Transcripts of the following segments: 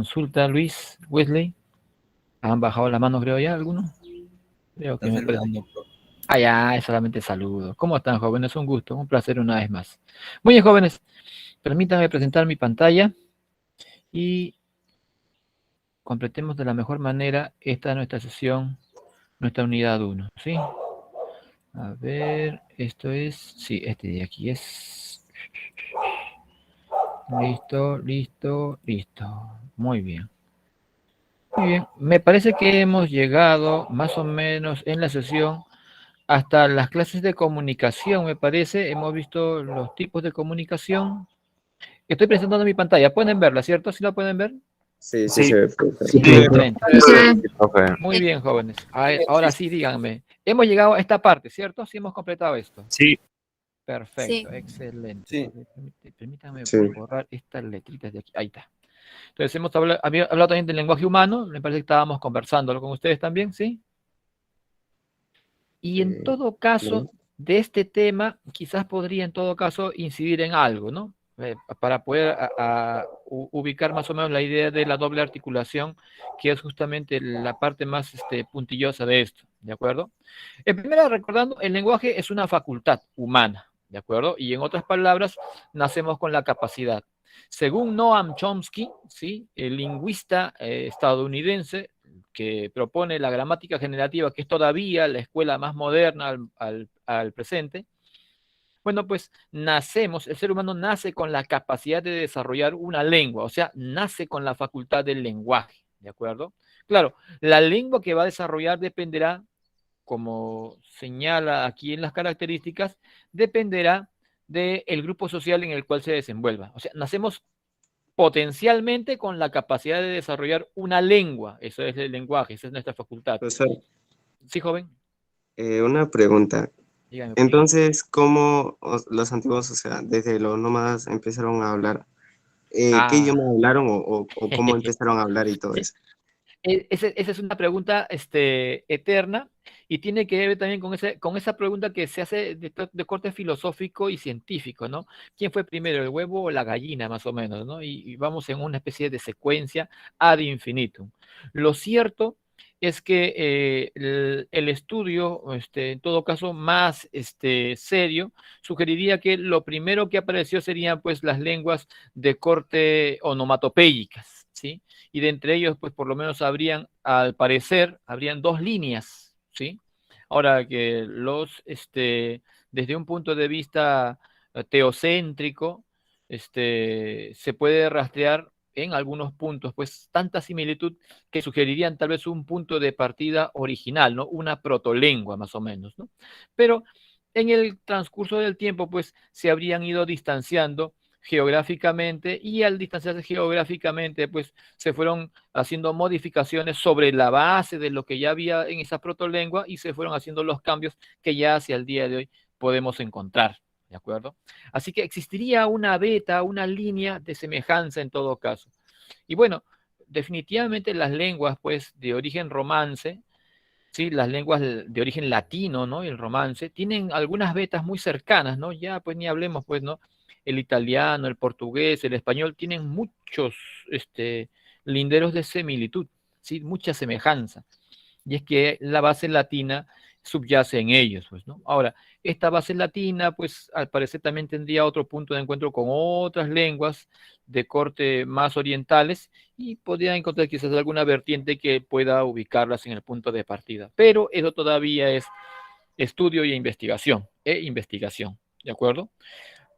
consulta, Luis, Wesley? ¿Han bajado la mano, creo ya, algunos? Creo que me parece. Ah, ya, es solamente saludo. ¿Cómo están, jóvenes? Un gusto, un placer una vez más. Muy bien, jóvenes, permítanme presentar mi pantalla y completemos de la mejor manera esta nuestra sesión, nuestra unidad 1, ¿sí? A ver, esto es, sí, este de aquí es. Listo, listo, listo. Muy bien. Muy bien, me parece que hemos llegado más o menos en la sesión hasta las clases de comunicación, me parece. Hemos visto los tipos de comunicación. Estoy presentando mi pantalla, pueden verla, ¿cierto? ¿Sí la pueden ver? Sí, sí, se ve. Sí, excelente. Okay. Muy bien, jóvenes. Ahora sí, díganme. Hemos llegado a esta parte, ¿cierto? Sí hemos completado esto. Sí. Perfecto, Sí. excelente. Sí. Permítanme Sí. borrar estas letritas de aquí. Ahí está. Entonces, hemos hablado también del lenguaje humano. Me parece que estábamos conversándolo con ustedes también, ¿sí? Y en todo caso, de este tema, quizás podría en todo caso incidir en algo, ¿no? Para poder ubicar más o menos la idea de la doble articulación, que es justamente la parte más puntillosa de esto, ¿de acuerdo? Primero, recordando, el lenguaje es una facultad humana, ¿de acuerdo? Y en otras palabras, nacemos con la capacidad. Según Noam Chomsky, ¿sí? El lingüista estadounidense, que propone la gramática generativa, que es todavía la escuela más moderna al presente, bueno, pues nacemos, el ser humano nace con la capacidad de desarrollar una lengua, o sea, nace con la facultad del lenguaje, ¿de acuerdo? Claro, la lengua que va a desarrollar dependerá, como señala aquí en las características, dependerá del grupo social en el cual se desenvuelva. O sea, nacemos potencialmente con la capacidad de desarrollar una lengua. Eso es el lenguaje, esa es nuestra facultad. Profesor, Sí, joven. una pregunta. Dígame. Entonces, ¿cómo los antiguos, o sea, desde los nómadas empezaron a hablar? ¿Qué idioma hablaron o cómo empezaron a hablar y todo eso? Esa es una pregunta eterna y tiene que ver también con esa pregunta que se hace de corte filosófico y científico, ¿no? ¿Quién fue primero, el huevo o la gallina, más o menos, ¿no? Y vamos en una especie de secuencia ad infinitum. Lo cierto es que el estudio, en todo caso más serio, sugeriría que lo primero que apareció serían pues las lenguas de corte onomatopéyicas, ¿sí? Y de entre ellos, pues por lo menos al parecer, habrían dos líneas, ¿sí? Ahora que desde un punto de vista teocéntrico, se puede rastrear en algunos puntos, pues tanta similitud que sugerirían tal vez un punto de partida original, ¿no? Una protolengua más o menos, ¿no? Pero en el transcurso del tiempo, pues se habrían ido distanciando geográficamente y al distanciarse geográficamente, pues se fueron haciendo modificaciones sobre la base de lo que ya había en esa protolengua y se fueron haciendo los cambios que ya hacia el día de hoy podemos encontrar, ¿de acuerdo? Así que existiría una beta, una línea de semejanza en todo caso. Y bueno, definitivamente las lenguas, pues, de origen romance, ¿sí? Las lenguas de origen latino, ¿no? El romance, tienen algunas vetas muy cercanas, ¿no? Ya, pues, ni hablemos, pues, ¿no? El italiano, el portugués, el español, tienen muchos, linderos de similitud, ¿sí? Mucha semejanza. Y es que la base latina subyace en ellos, pues, ¿no? Ahora, esta base latina, pues, al parecer también tendría otro punto de encuentro con otras lenguas de corte más orientales y podría encontrar quizás alguna vertiente que pueda ubicarlas en el punto de partida. Pero eso todavía es estudio y investigación, ¿de acuerdo?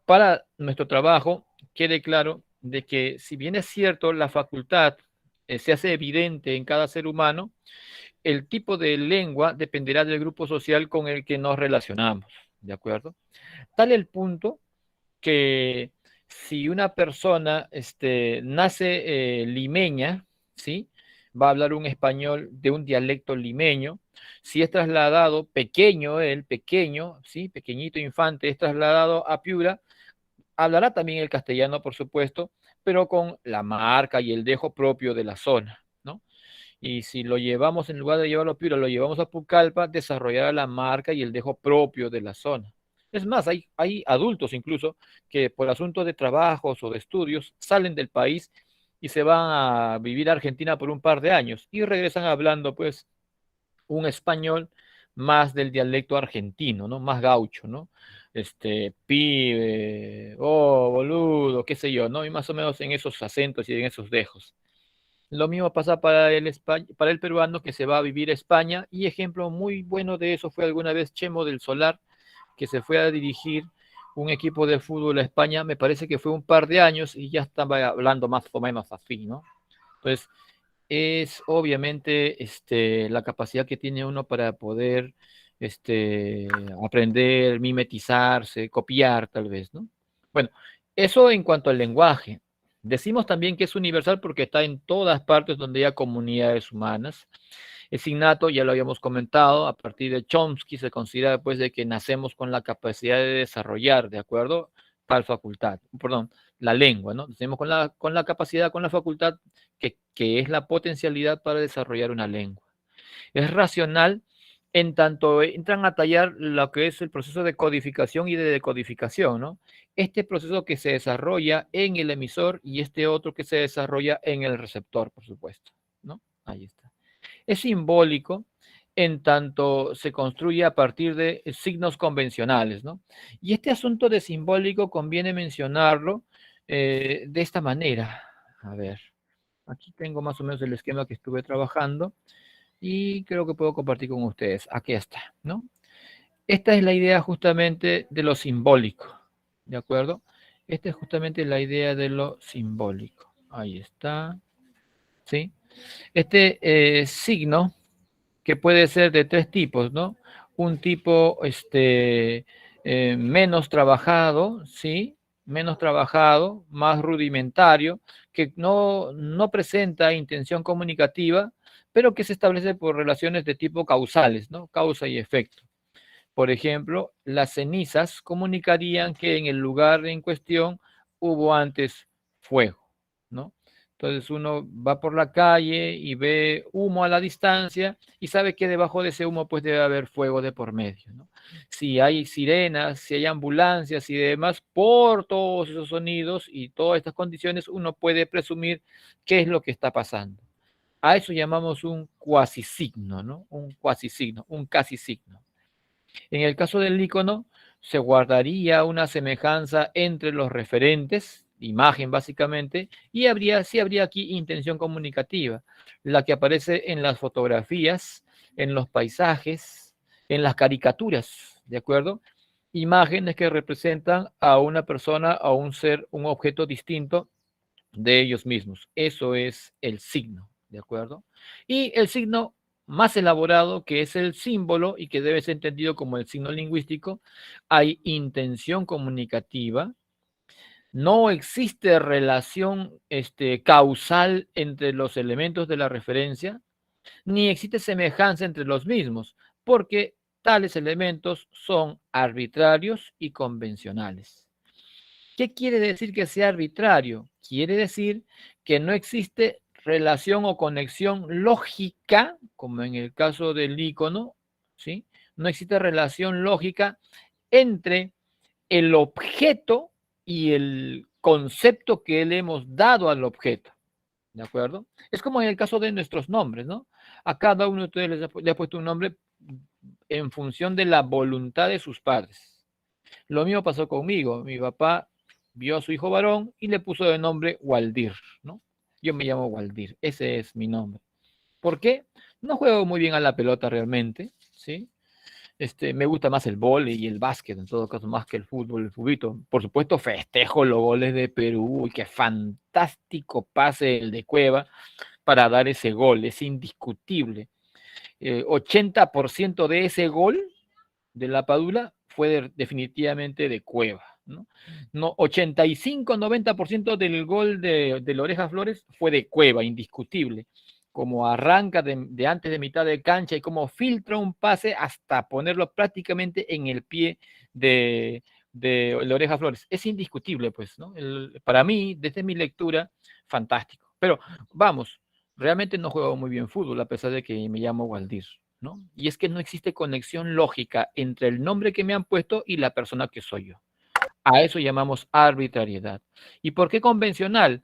Para nuestro trabajo, quede claro de que si bien es cierto, la facultad se hace evidente en cada ser humano, el tipo de lengua dependerá del grupo social con el que nos relacionamos, ¿de acuerdo? Tal el punto que si una persona nace limeña, ¿sí? Va a hablar un español de un dialecto limeño. Si es trasladado, pequeño, él, pequeño, ¿sí? Pequeñito infante, es trasladado a Piura, hablará también el castellano, por supuesto, pero con la marca y el dejo propio de la zona, ¿no? Y si lo llevamos, en lugar de llevarlo a Piura, lo llevamos a Pucallpa, desarrollará la marca y el dejo propio de la zona. Es más, hay adultos incluso que por asuntos de trabajos o de estudios salen del país y se van a vivir a Argentina por un par de años y regresan hablando pues un español más del dialecto argentino, ¿no? Más gaucho, ¿no? Pibe, oh, boludo, qué sé yo, ¿no? Y más o menos en esos acentos y en esos dejos. Lo mismo pasa para el peruano que se va a vivir a España, y ejemplo muy bueno de eso fue alguna vez Chemo del Solar, que se fue a dirigir un equipo de fútbol a España, me parece que fue un par de años y ya estaba hablando más o menos así, ¿no? Entonces, es obviamente la capacidad que tiene uno para poder aprender, mimetizarse, copiar tal vez, ¿no? Bueno, eso en cuanto al lenguaje. Decimos también que es universal porque está en todas partes donde haya comunidades humanas. Es innato, ya lo habíamos comentado, a partir de Chomsky se considera pues de que nacemos con la capacidad de desarrollar, ¿de acuerdo? Tal facultad, perdón, la lengua, ¿no? Nacemos con la capacidad, con la facultad que es la potencialidad para desarrollar una lengua. Es racional en tanto entran a tallar lo que es el proceso de codificación y de decodificación, ¿no? Este proceso que se desarrolla en el emisor y este otro que se desarrolla en el receptor, por supuesto, ¿no? Ahí está. Es simbólico en tanto se construye a partir de signos convencionales, ¿no? Y este asunto de simbólico conviene mencionarlo de esta manera. A ver, aquí tengo más o menos el esquema que estuve trabajando y creo que puedo compartir con ustedes. Aquí está, ¿no? Esta es la idea justamente de lo simbólico, ¿de acuerdo? Esta es justamente la idea de lo simbólico. Ahí está, ¿sí? Signo que puede ser de tres tipos, ¿no? Un tipo menos trabajado, ¿sí? Menos trabajado, más rudimentario, que no presenta intención comunicativa, pero que se establece por relaciones de tipo causales, ¿no? Causa y efecto. Por ejemplo, las cenizas comunicarían que en el lugar en cuestión hubo antes fuego, ¿no? Entonces uno va por la calle y ve humo a la distancia y sabe que debajo de ese humo pues debe haber fuego de por medio, ¿no? Si hay sirenas, si hay ambulancias y demás, por todos esos sonidos y todas estas condiciones uno puede presumir qué es lo que está pasando. A eso llamamos un cuasisigno, ¿no? Un cuasisigno, un casi signo. En el caso del icono, se guardaría una semejanza entre los referentes, imagen básicamente, y sí habría aquí intención comunicativa, la que aparece en las fotografías, en los paisajes, en las caricaturas, ¿de acuerdo? Imágenes que representan a una persona, a un ser, un objeto distinto de ellos mismos. Eso es el signo, ¿de acuerdo? Y el signo más elaborado, que es el símbolo y que debe ser entendido como el signo lingüístico, hay intención comunicativa, no existe relación causal entre los elementos de la referencia, ni existe semejanza entre los mismos, porque tales elementos son arbitrarios y convencionales. ¿Qué quiere decir que sea arbitrario? Quiere decir que no existe relación o conexión lógica, como en el caso del icono, ¿sí? No existe relación lógica entre el objeto y el concepto que le hemos dado al objeto, ¿de acuerdo? Es como en el caso de nuestros nombres, ¿no? A cada uno de ustedes le ha puesto un nombre en función de la voluntad de sus padres. Lo mismo pasó conmigo. Mi papá vio a su hijo varón y le puso de nombre Waldir, ¿no? Yo me llamo Waldir, ese es mi nombre. ¿Por qué? No juego muy bien a la pelota realmente, ¿sí? Me gusta más el vóley y el básquet, en todo caso, más que el fútbol, el fubito. Por supuesto, festejo los goles de Perú y qué fantástico pase el de Cueva para dar ese gol, es indiscutible. 80% de ese gol de la Padula fue definitivamente de Cueva, ¿no? 85-90% del gol de la Oreja Flores fue de Cueva, indiscutible. Como arranca de antes de mitad de cancha y como filtra un pase hasta ponerlo prácticamente en el pie de la Oreja Flores. Es indiscutible, pues, ¿no? Para mí, desde mi lectura, fantástico. Pero vamos, realmente no juego muy bien fútbol, a pesar de que me llamo Waldir, ¿no? Y es que no existe conexión lógica entre el nombre que me han puesto y la persona que soy yo. A eso llamamos arbitrariedad. ¿Y por qué convencional?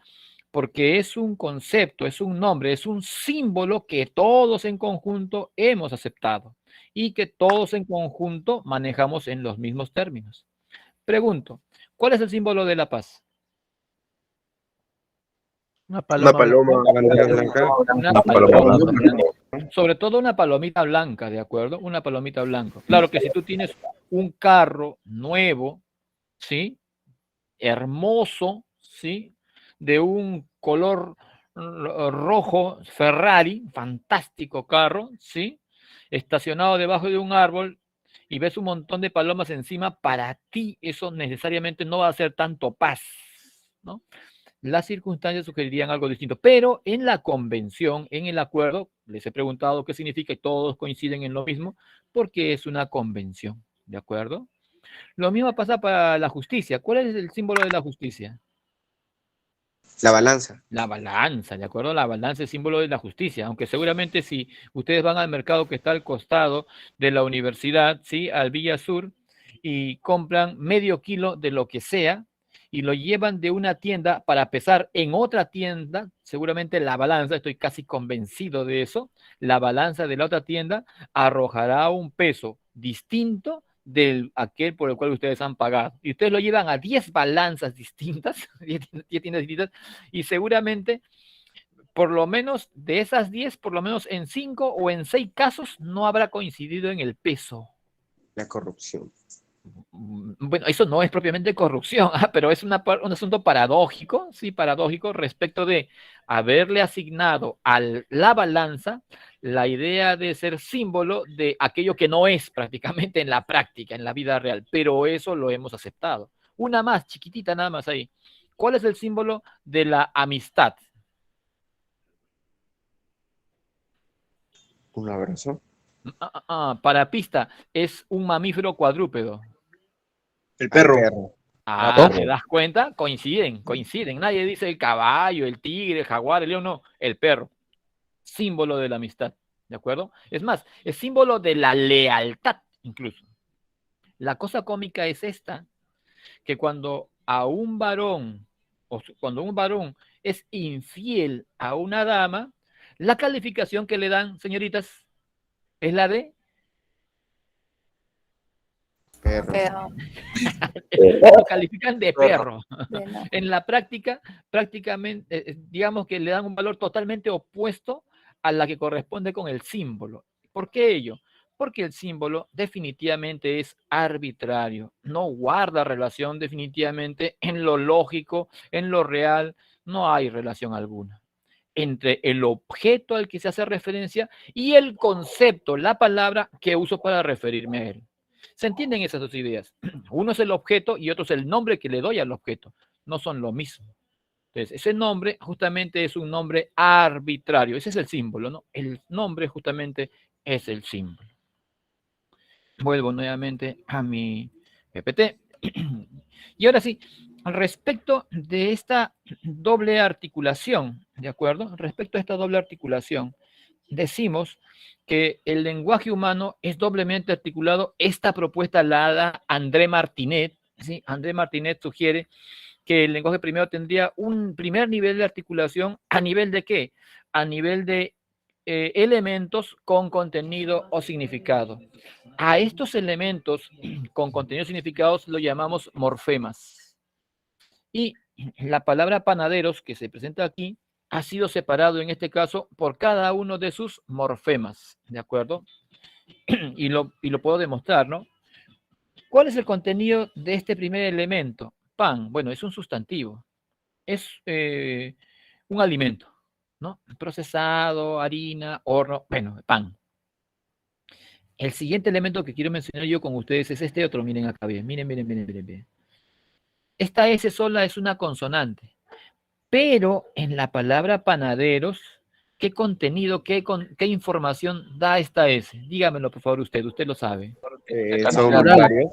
porque es un concepto, es un nombre, es un símbolo que todos en conjunto hemos aceptado y que todos en conjunto manejamos en los mismos términos. Pregunto, ¿cuál es el símbolo de la paz? Una Una paloma blanca. paloma La bandera blanca. blanca. Una Una paloma paloma blanca. blanca. Sobre todo una palomita blanca, ¿de acuerdo? Una palomita blanca. Claro que si tú tienes un carro nuevo, ¿sí? Hermoso, ¿sí? De un color rojo, Ferrari, fantástico carro, ¿sí? Estacionado debajo de un árbol y ves un montón de palomas encima, para ti eso necesariamente no va a ser tanto paz, ¿no? Las circunstancias sugerirían algo distinto, pero en la convención, en el acuerdo, les he preguntado qué significa y todos coinciden en lo mismo, porque es una convención, ¿de acuerdo? Lo mismo pasa para la justicia. ¿Cuál es el símbolo de la justicia? La balanza. La balanza, ¿de acuerdo? La balanza es símbolo de la justicia, aunque seguramente si ustedes van al mercado que está al costado de la universidad, ¿sí? Al Villa Sur, y compran medio kilo de lo que sea y lo llevan de una tienda para pesar en otra tienda, seguramente la balanza, estoy casi convencido de eso, la balanza de la otra tienda arrojará un peso distinto del aquel por el cual ustedes han pagado. Y ustedes lo llevan a 10 balanzas distintas, 10 tiendas distintas, y seguramente, por lo menos de esas 10, por lo menos en 5 o en 6 casos, no habrá coincidido en el peso. La corrupción. Bueno, eso no es propiamente corrupción, pero es un asunto paradójico, sí, paradójico respecto de haberle asignado a la balanza la idea de ser símbolo de aquello que no es prácticamente en la práctica, en la vida real, pero eso lo hemos aceptado. Una más, chiquitita nada más ahí. ¿Cuál es el símbolo de la amistad? Un abrazo. Para pista, es un mamífero cuadrúpedo. El perro. ¿Te das cuenta? Coinciden. Nadie dice el caballo, el tigre, el jaguar, el león, no, el perro. Símbolo de la amistad, ¿de acuerdo? Es más, es símbolo de la lealtad, incluso. La cosa cómica es esta, que cuando un varón es infiel a una dama, la calificación que le dan, señoritas, es la de Perro. lo califican de perro. En la práctica, prácticamente, digamos que le dan un valor totalmente opuesto a la que corresponde con el símbolo. ¿Por qué ello? Porque el símbolo definitivamente es arbitrario, no guarda relación definitivamente en lo lógico, en lo real, no hay relación alguna entre el objeto al que se hace referencia y el concepto, la palabra que uso para referirme a él. ¿Se entienden esas dos ideas? Uno es el objeto y otro es el nombre que le doy al objeto. No son lo mismo. Entonces, ese nombre justamente es un nombre arbitrario. Ese es el símbolo, ¿no? El nombre justamente es el símbolo. Vuelvo nuevamente a mi PPT. Y ahora sí, respecto de esta doble articulación, ¿de acuerdo? Respecto a esta doble articulación, decimos que el lenguaje humano es doblemente articulado. Esta propuesta la da André Martinet, ¿sí? André Martinet sugiere que el lenguaje primero tendría un primer nivel de articulación. ¿A nivel de qué? A nivel de elementos con contenido o significado. A estos elementos con contenido o significados lo llamamos morfemas. Y la palabra panaderos que se presenta aquí ha sido separado en este caso por cada uno de sus morfemas, ¿de acuerdo? Y lo puedo demostrar, ¿no? ¿Cuál es el contenido de este primer elemento? Pan, bueno, es un sustantivo, es un alimento, ¿no? Procesado, harina, horno, bueno, pan. El siguiente elemento que quiero mencionar yo con ustedes es este otro, miren acá bien, miren. Esta S sola es una consonante, pero en la palabra panaderos, ¿qué contenido, qué información da esta S? Dígamelo, por favor, usted lo sabe. Son Plural. varios.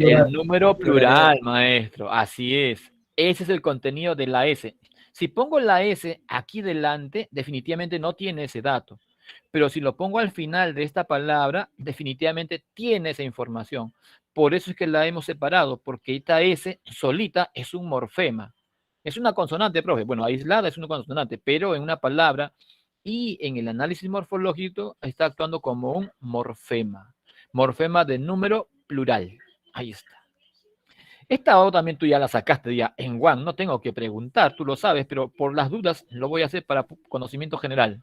El número plural, maestro, así es. Ese es el contenido de la S. Si pongo la S aquí delante, definitivamente no tiene ese dato. Pero si lo pongo al final de esta palabra, definitivamente tiene esa información. Por eso es que la hemos separado, porque esta S solita es un morfema. Es una consonante, profe. Bueno, aislada es una consonante, pero en una palabra y en el análisis morfológico está actuando como un morfema. Morfema de número plural. Ahí está. Esta O también tú ya la sacaste ya en One, no tengo que preguntar, tú lo sabes, pero por las dudas lo voy a hacer para conocimiento general.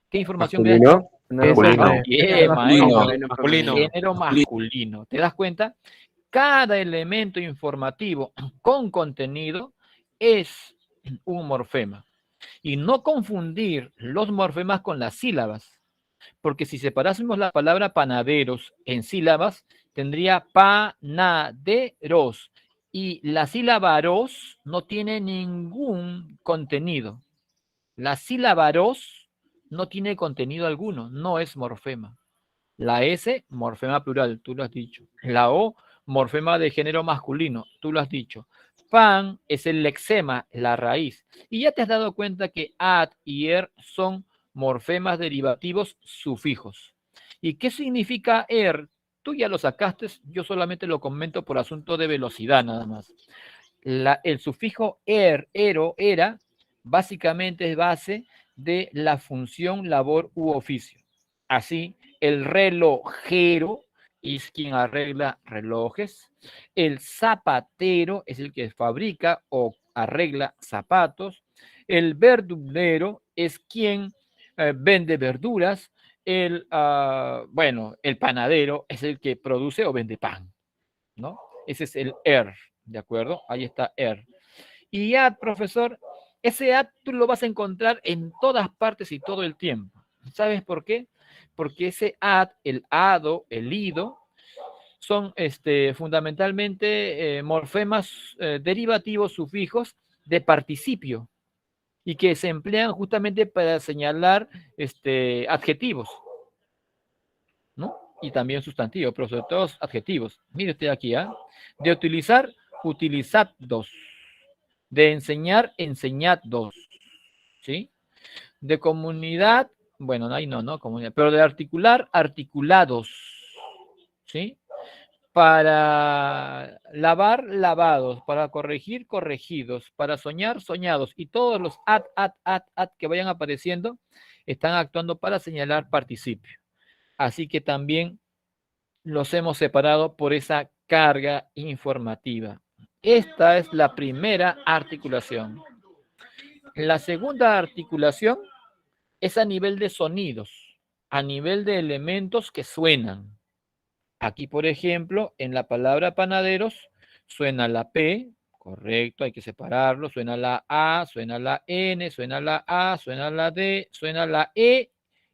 ¿Qué información me das? ¿Masculino? Masculino. Bien, maestro. Masculino. Género masculino. ¿Te das cuenta? Cada elemento informativo con contenido es un morfema. Y no confundir los morfemas con las sílabas, porque si separásemos la palabra panaderos en sílabas, tendría panaderos. Y la sílaba ros no tiene ningún contenido. La sílaba ros no tiene contenido alguno, no es morfema. La S, morfema plural, tú lo has dicho. La O, morfema de género masculino, tú lo has dicho. Pan es el lexema, la raíz. Y ya te has dado cuenta que ad y er son morfemas derivativos sufijos. ¿Y qué significa er? Tú ya lo sacaste, yo solamente lo comento por asunto de velocidad nada más. El sufijo er, ero, era, básicamente es base de la función, labor u oficio. Así, el relojero es quien arregla relojes. El zapatero es el que fabrica o arregla zapatos. El verdulero es quien vende verduras. El panadero es el que produce o vende pan, ¿no? Ese es el ¿de acuerdo? Ahí está Y ad, profesor, ese ad tú lo vas a encontrar en todas partes y todo el tiempo. ¿Sabes por qué? Porque ese ad, el ado, el ido, son fundamentalmente morfemas derivativos sufijos de participio y que se emplean justamente para señalar adjetivos, ¿no? Y también sustantivos, pero sobre todo adjetivos. Mire usted aquí, de utilizar, utilizad dos. De enseñar, enseñad dos. ¿Sí? De comunidad, bueno, ahí no, comunidad, pero de articular, articulados. ¿Sí? Para lavar, lavados, para corregir, corregidos, para soñar, soñados, y todos los ad que vayan apareciendo están actuando para señalar participio. Así que también los hemos separado por esa carga informativa. Esta es la primera articulación. La segunda articulación es a nivel de sonidos, a nivel de elementos que suenan. Aquí, por ejemplo, en la palabra panaderos suena la P, correcto, hay que separarlo, suena la A, suena la N, suena la A, suena la D, suena la E,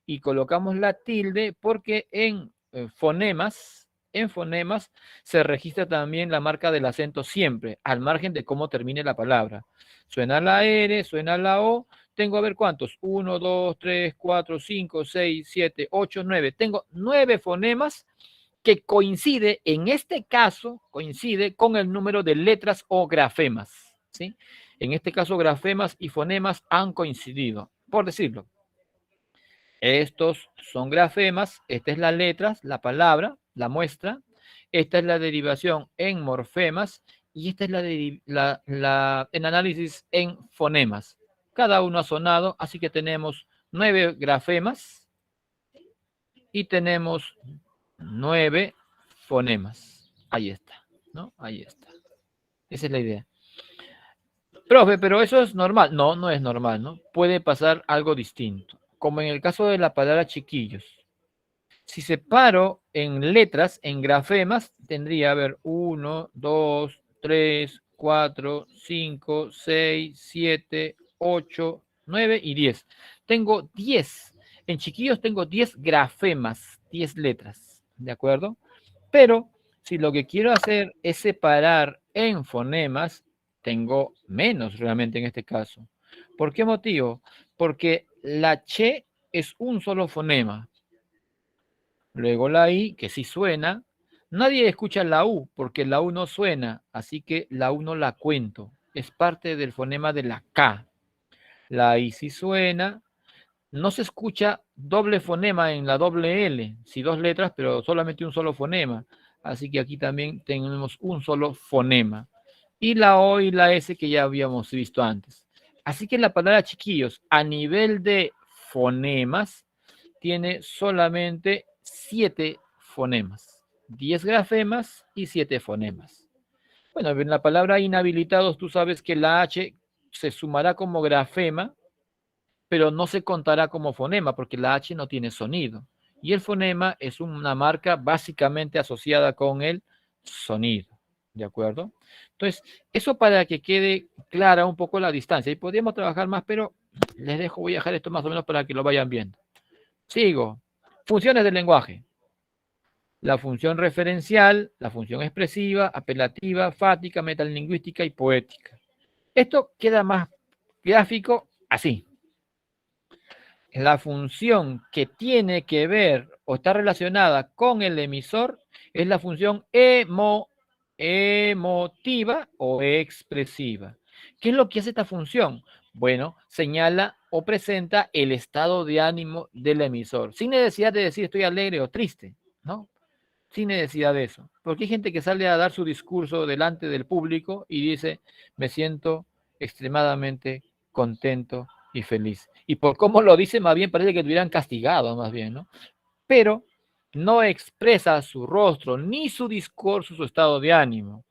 y colocamos la tilde porque en fonemas se registra también la marca del acento siempre, al margen de cómo termine la palabra. Suena la R, suena la O, tengo a ver cuántos, 1, 2, 3, 4, 5, 6, 7, 8, 9, tengo 9 fonemas que coincide, en este caso, coincide con el número de letras o grafemas, ¿sí? En este caso, grafemas y fonemas han coincidido, por decirlo. Estos son grafemas, esta es la letra, la palabra, la muestra, esta es la derivación en morfemas y esta es el análisis en fonemas. Cada uno ha sonado, así que tenemos 9 grafemas y tenemos 9 fonemas. Ahí está, ¿no? Ahí está. Esa es la idea. Profe, pero eso es normal. No, no es normal, ¿no? Puede pasar algo distinto. Como en el caso de la palabra chiquillos. Si separo en letras, en grafemas, tendría, a ver, 1, 2, 3, 4, 5, 6, 7, 8, 9 y 10. Tengo 10. En chiquillos tengo 10 grafemas, 10 letras, ¿de acuerdo? Pero si lo que quiero hacer es separar en fonemas, tengo menos realmente en este caso. ¿Por qué motivo? Porque la che es un solo fonema. Luego la I, que sí suena. Nadie escucha la U, porque la U no suena, así que la U no la cuento. Es parte del fonema de la K. La I sí suena. No se escucha doble fonema en la doble L, sí 2 letras, pero solamente un solo fonema. Así que aquí también tenemos un solo fonema. y la O y la S que ya habíamos visto antes. Así que la palabra chiquillos, a nivel de fonemas, tiene solamente 7 fonemas, 10 grafemas y 7 fonemas. Bueno, en la palabra inhabilitados, tú sabes que la H se sumará como grafema, pero no se contará como fonema porque la H no tiene sonido. Y el fonema es una marca básicamente asociada con el sonido. ¿De acuerdo? Entonces, eso para que quede clara un poco la distancia. Y podríamos trabajar más, pero les dejo, voy a dejar esto más o menos para que lo vayan viendo. Sigo. Funciones del lenguaje. La función referencial, la función expresiva, apelativa, fática, metalingüística y poética. Esto queda más gráfico así. La función que tiene que ver o está relacionada con el emisor es la función emotiva o expresiva. ¿Qué es lo que hace esta función? Bueno, señala o presenta el estado de ánimo del emisor, sin necesidad de decir estoy alegre o triste, ¿no? Sin necesidad de eso. Porque hay gente que sale a dar su discurso delante del público y dice, me siento extremadamente contento y feliz. Y por cómo lo dice, más bien parece que tuvieran castigado, más bien, ¿no? Pero no expresa su rostro, ni su discurso, su estado de ánimo.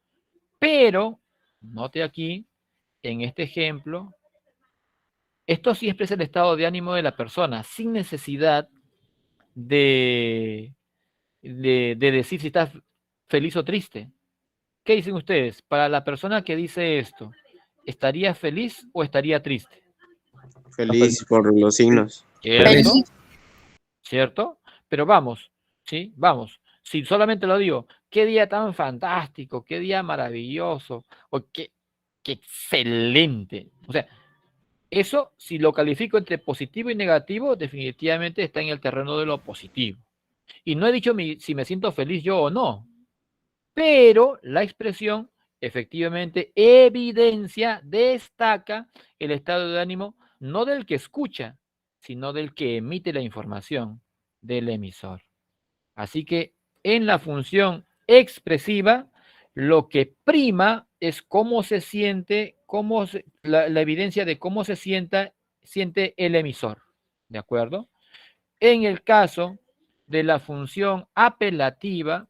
Pero, note aquí, en este ejemplo, esto sí expresa el estado de ánimo de la persona, sin necesidad de decir si está feliz o triste. ¿Qué dicen ustedes? Para la persona que dice esto, ¿estaría feliz o estaría triste? Feliz por los signos. ¿Cierto? ¿Cierto? Pero vamos, ¿sí? Vamos. Si solamente lo digo, qué día tan fantástico, qué día maravilloso, o qué excelente. O sea, eso, si lo califico entre positivo y negativo, definitivamente está en el terreno de lo positivo. Y no he dicho si me siento feliz yo o no, pero la expresión efectivamente evidencia, destaca el estado de ánimo no del que escucha, sino del que emite la información, del emisor. Así que en la función expresiva, lo que prima es cómo se siente, la evidencia de cómo se siente el emisor. ¿De acuerdo? En el caso de la función apelativa,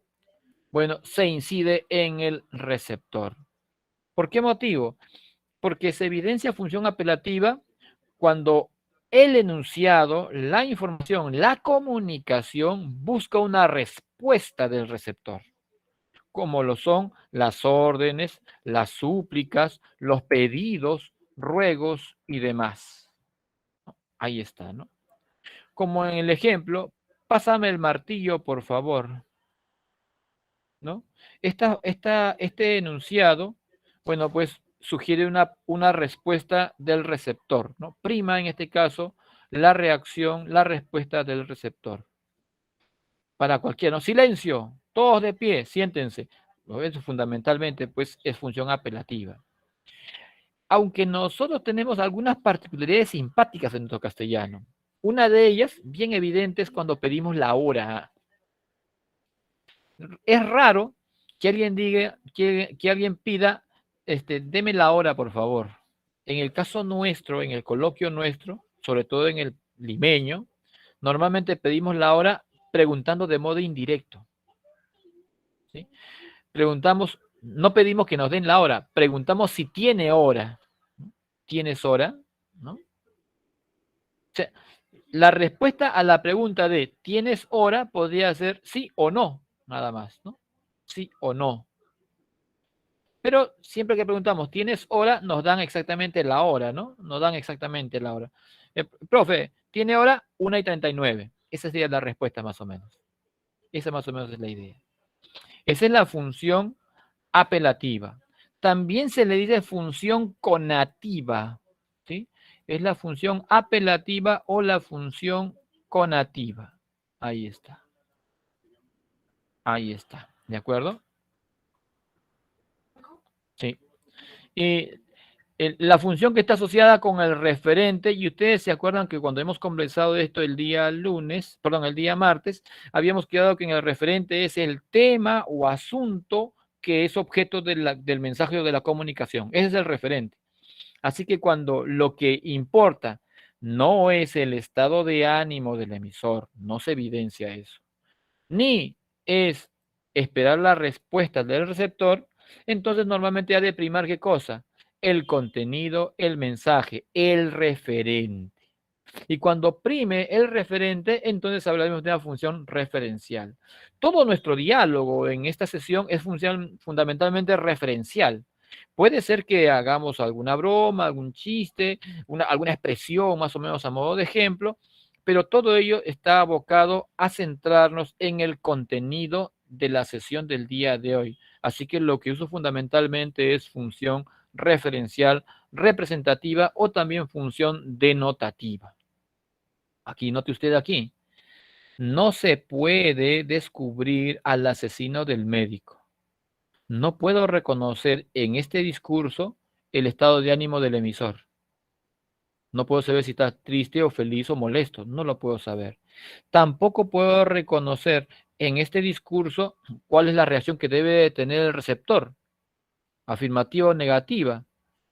bueno, se incide en el receptor. ¿Por qué motivo? Porque se evidencia función apelativa cuando el enunciado, la información, la comunicación busca una respuesta del receptor, como lo son las órdenes, las súplicas, los pedidos, ruegos y demás. Ahí está, ¿no? Como en el ejemplo, pásame el martillo, por favor. ¿No? Este enunciado, bueno, pues sugiere una respuesta del receptor, ¿no? Prima en este caso la reacción, la respuesta del receptor. Para cualquiera, ¿no? Silencio, todos de pie, siéntense. Eso fundamentalmente, pues, es función apelativa. Aunque nosotros tenemos algunas particularidades simpáticas en nuestro castellano. Una de ellas, bien evidente, es cuando pedimos la hora. Es raro que alguien diga, que alguien pida, deme la hora, por favor. En el caso nuestro, en el coloquio nuestro, sobre todo en el limeño, normalmente pedimos la hora preguntando de modo indirecto. ¿Sí? Preguntamos, no pedimos que nos den la hora, preguntamos si tiene hora. ¿Tienes hora? ¿No? O sea, la respuesta a la pregunta de ¿tienes hora? Podría ser sí o no, nada más, ¿no? Sí o no. Pero siempre que preguntamos, ¿tienes hora? Nos dan exactamente la hora, ¿no? Nos dan exactamente la hora. Profe, ¿tiene hora? 1:39. Esa sería la respuesta más o menos. Esa más o menos es la idea. Esa es la función apelativa. También se le dice función conativa, ¿sí? Es la función apelativa o la función conativa. Ahí está. Ahí está. ¿De acuerdo? Sí. Y la función que está asociada con el referente, y ustedes se acuerdan que cuando hemos conversado de esto el día martes, habíamos quedado que en el referente es el tema o asunto que es objeto del mensaje o de la comunicación. Ese es el referente. Así que cuando lo que importa no es el estado de ánimo del emisor, no se evidencia eso, ni es esperar la respuesta del receptor, entonces normalmente ha de primar ¿qué cosa? El contenido, el mensaje, el referente. Y cuando prime el referente, entonces hablaremos de una función referencial. Todo nuestro diálogo en esta sesión es fundamentalmente referencial. Puede ser que hagamos alguna broma, algún chiste, alguna expresión más o menos a modo de ejemplo, pero todo ello está abocado a centrarnos en el contenido de la sesión del día de hoy. Así que lo que uso fundamentalmente es función referencial, representativa o también función denotativa. Aquí, note usted aquí, no se puede descubrir al asesino del médico. No puedo reconocer en este discurso el estado de ánimo del emisor. No puedo saber si está triste o feliz o molesto. No lo puedo saber. Tampoco puedo reconocer en este discurso cuál es la reacción que debe tener el receptor. Afirmativa o negativa.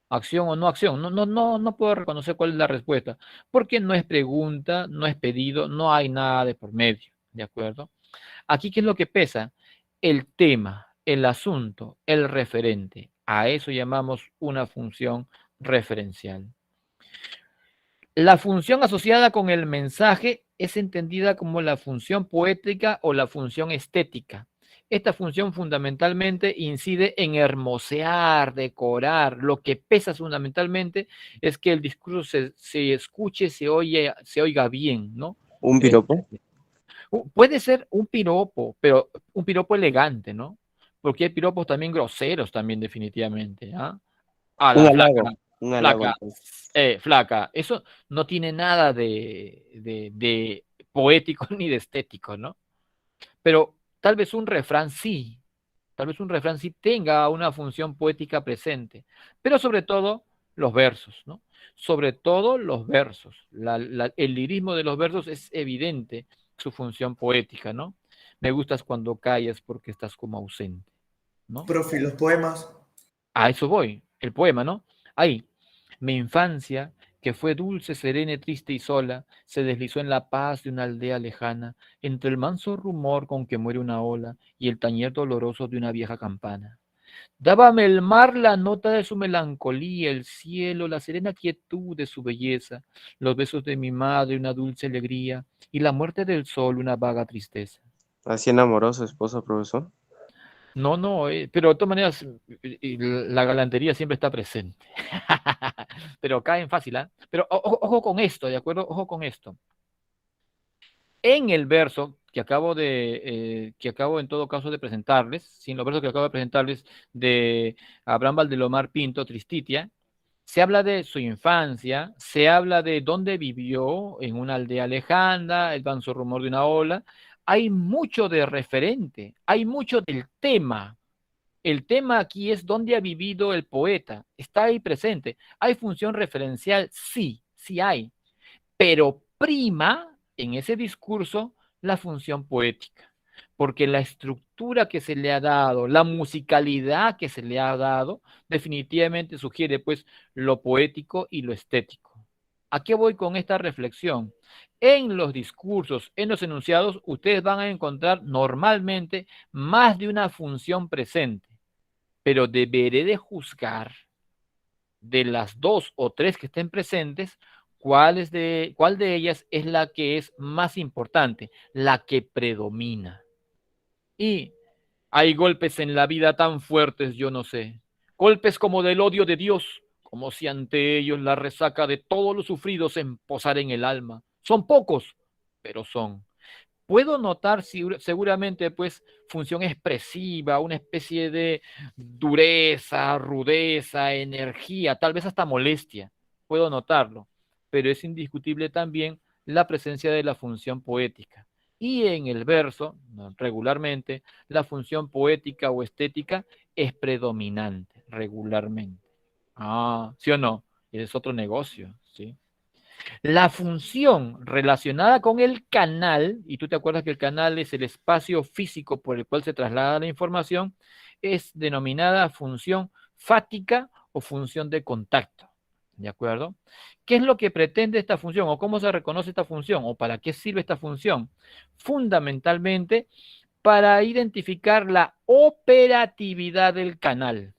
Acción o no acción. No puedo reconocer cuál es la respuesta. Porque no es pregunta, no es pedido, no hay nada de por medio. ¿De acuerdo? Aquí, ¿qué es lo que pesa? El tema, el asunto, el referente. A eso llamamos una función referencial. La función asociada con el mensaje es entendida como la función poética o la función estética. Esta función fundamentalmente incide en hermosear, decorar. Lo que pesa fundamentalmente es que el discurso se escuche, se oiga bien, ¿no? ¿Un piropo? Puede ser un piropo, pero un piropo elegante, ¿no? Porque hay piropos también groseros, también definitivamente. ¿Ah? A Un la halago, flaca, un halago flaca, entonces. flaca. Eso no tiene nada de poético ni de estético, ¿no? Pero tal vez un refrán sí, tal vez un refrán sí tenga una función poética presente, pero sobre todo los versos, ¿no? Sobre todo los versos. El lirismo de los versos es evidente su función poética, ¿no? Me gustas cuando callas porque estás como ausente, ¿no? Profe, los poemas. A eso voy, el poema, ¿no? Ahí, mi infancia, que fue dulce, serena, triste y sola, se deslizó en la paz de una aldea lejana, entre el manso rumor con que muere una ola y el tañer doloroso de una vieja campana. Dábame el mar la nota de su melancolía, el cielo, la serena quietud de su belleza, los besos de mi madre, una dulce alegría, y la muerte del sol, una vaga tristeza. ¿Así enamoró a su esposa, profesor? No, pero de todas maneras, la galantería siempre está presente. Pero caen fácil, ¿ah? Pero ojo con esto, ¿de acuerdo? Ojo con esto. En el verso que acabo en todo caso de presentarles, sin los versos que acabo de presentarles de Abraham Valdelomar Pinto, Tristitia, se habla de su infancia, se habla de dónde vivió en una aldea lejana, el manso rumor de una ola. Hay mucho de referente, hay mucho del tema. El tema aquí es dónde ha vivido el poeta. Está ahí presente. ¿Hay función referencial? Sí, sí hay. Pero prima en ese discurso la función poética. Porque la estructura que se le ha dado, la musicalidad que se le ha dado, definitivamente sugiere pues lo poético y lo estético. ¿A qué voy con esta reflexión? En los discursos, en los enunciados, ustedes van a encontrar normalmente más de una función presente, pero deberé de juzgar de las dos o tres que estén presentes, cuál de ellas es la que es más importante, la que predomina. Y hay golpes en la vida tan fuertes, yo no sé, golpes como del odio de Dios, como si ante ellos la resaca de todos los sufridos se posara en el alma. Son pocos, pero son. Puedo notar seguramente pues función expresiva, una especie de dureza, rudeza, energía, tal vez hasta molestia. Puedo notarlo, pero es indiscutible también la presencia de la función poética. Y en el verso, regularmente, la función poética o estética es predominante, regularmente. Ah, ¿sí o no? Es otro negocio, ¿sí? La función relacionada con el canal, y tú te acuerdas que el canal es el espacio físico por el cual se traslada la información, es denominada función fática o función de contacto. ¿De acuerdo? ¿Qué es lo que pretende esta función o cómo se reconoce esta función o para qué sirve esta función? Fundamentalmente para identificar la operatividad del canal.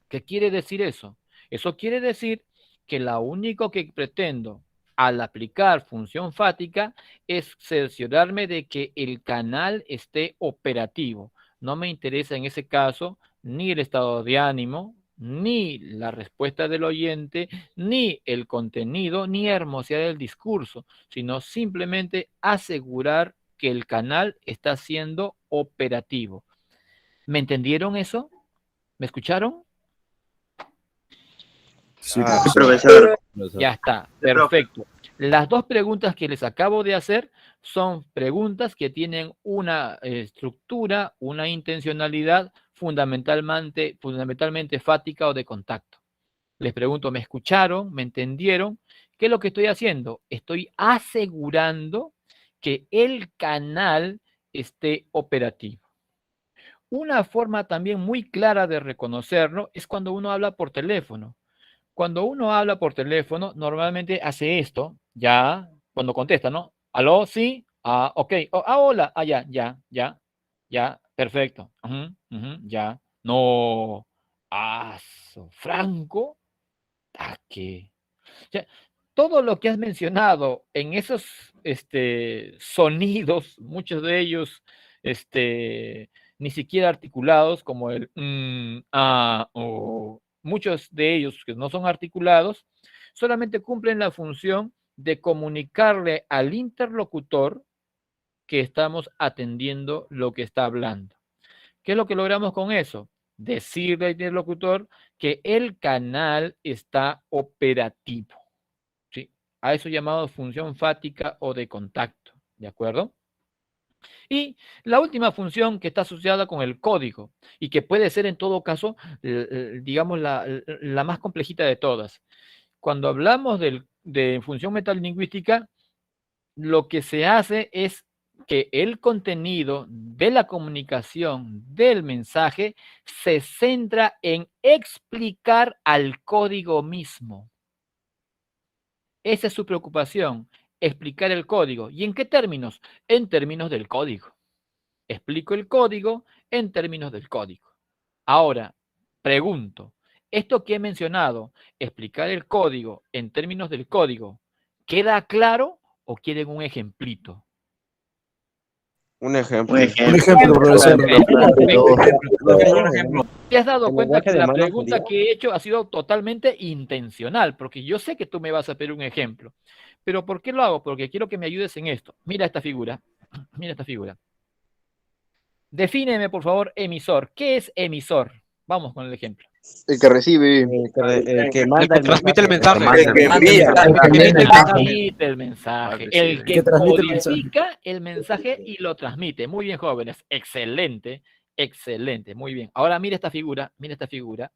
¿Qué quiere decir eso? Eso quiere decir que lo único que pretendo al aplicar función fática es cerciorarme de que el canal esté operativo. No me interesa en ese caso ni el estado de ánimo, ni la respuesta del oyente, ni el contenido, ni hermosear el discurso, sino simplemente asegurar que el canal está siendo operativo. ¿Me entendieron eso? ¿Me escucharon? Sí, profesor. Ya está, perfecto. Las dos preguntas que les acabo de hacer son preguntas que tienen una estructura, una intencionalidad fundamentalmente fática o de contacto. Les pregunto, ¿me escucharon? ¿Me entendieron? ¿Qué es lo que estoy haciendo? Estoy asegurando que el canal esté operativo. Una forma también muy clara de reconocerlo es cuando uno habla por teléfono. Cuando uno habla por teléfono, normalmente hace esto, ya, cuando contesta, ¿no? ¿Aló? ¿Sí? Ah, ok. Oh, hola. Ah, ya, perfecto. Ya. No. Ah, Franco. ¿A qué? Ya, todo lo que has mencionado en esos sonidos, muchos de ellos ni siquiera articulados, como el o muchos de ellos que no son articulados, solamente cumplen la función de comunicarle al interlocutor que estamos atendiendo lo que está hablando. ¿Qué es lo que logramos con eso? Decirle al interlocutor que el canal está operativo. ¿Sí? A eso llamado función fática o de contacto. ¿De acuerdo? Y la última función que está asociada con el código y que puede ser en todo caso, digamos, la más complejita de todas. Cuando hablamos de función metalingüística, lo que se hace es que el contenido de la comunicación del mensaje se centra en explicar al código mismo. Esa es su preocupación, explicar el código. ¿Y en qué términos? En términos del código. Explico el código en términos del código. Ahora, pregunto, esto que he mencionado, explicar el código en términos del código, ¿queda claro o quieren un ejemplito? Un ejemplo. Un ejemplo, profesor. ¿Te has dado El cuenta que lenguaje de la manos pregunta sería- que he hecho ha sido totalmente intencional? Porque yo sé que tú me vas a pedir un ejemplo. ¿Pero por qué lo hago? Porque quiero que me ayudes en esto. Mira esta figura. Mira esta figura. Defíneme, por favor, emisor. ¿Qué es emisor? Vamos con el ejemplo. El que recibe. El que manda el transmite el mensaje. mensaje. El que envía. El que Emite el mensaje. transmite el mensaje. El que codifica el mensaje y lo transmite. Muy bien, jóvenes. Excelente. Excelente. Muy bien. Ahora mira esta figura. Mira esta figura.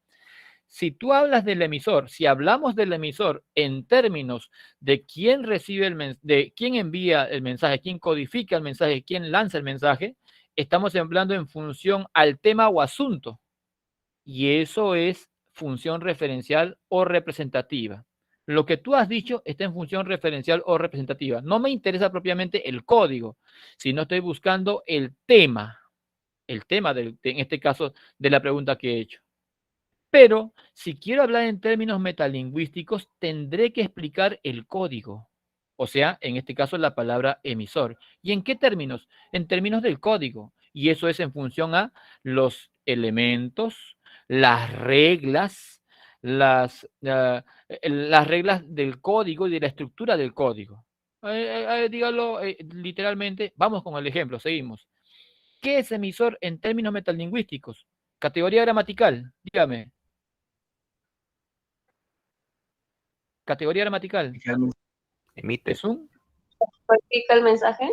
Si tú hablas del emisor, si hablamos del emisor en términos de quién recibe de quién envía el mensaje, quién codifica el mensaje, quién lanza el mensaje, estamos hablando en función al tema o asunto. Y eso es función referencial o representativa. Lo que tú has dicho está en función referencial o representativa. No me interesa propiamente el código, sino estoy buscando el tema en este caso, de la pregunta que he hecho. Pero si quiero hablar en términos metalingüísticos, tendré que explicar el código. O sea, en este caso la palabra emisor. ¿Y en qué términos? En términos del código. Y eso es en función a los elementos, las reglas, las reglas del código y de la estructura del código. Dígalo literalmente. Vamos con el ejemplo, seguimos. ¿Qué es emisor en términos metalingüísticos? Categoría gramatical, dígame. Categoría gramatical. Emite. ¿Es un? ¿Codifica el mensaje?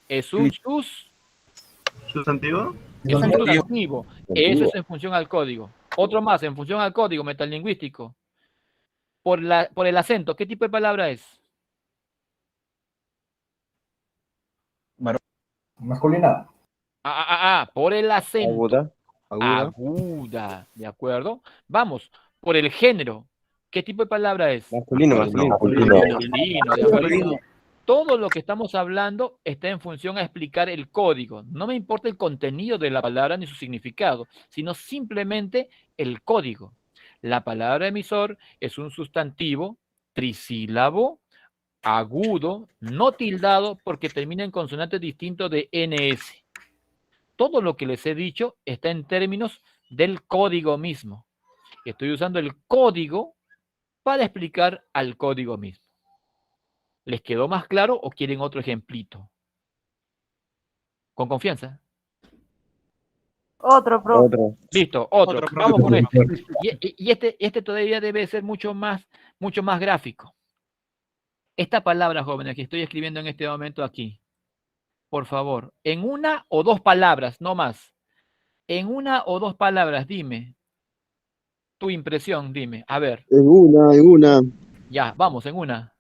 ¿Es un ¿Sustantivo? Es un sustantivo. Eso es en función al código. Otro más, en función al código metalingüístico. Por el acento, ¿qué tipo de palabra es? Masculina. Por el acento. Aguda. Aguda. Aguda, ¿de acuerdo? Vamos, por el género. ¿Qué tipo de palabra es? Masculino, masculino. Masculino, ¿de acuerdo? Todo lo que estamos hablando está en función a explicar el código. No me importa el contenido de la palabra ni su significado, sino simplemente el código. La palabra emisor es un sustantivo trisílabo, agudo, no tildado porque termina en consonantes distintos de NS. Todo lo que les he dicho está en términos del código mismo. Estoy usando el código para explicar al código mismo. ¿Les quedó más claro o quieren otro ejemplito? Con confianza. Otro, profe. Otro. Listo, otro. Otro, Vamos con profe. este. Y este todavía debe ser mucho más gráfico. Esta palabra, jóvenes, que estoy escribiendo en este momento aquí, por favor, en una o dos palabras, no más. En una o dos palabras, dime. Tu impresión, dime. A ver. En una. Ya, vamos, en una.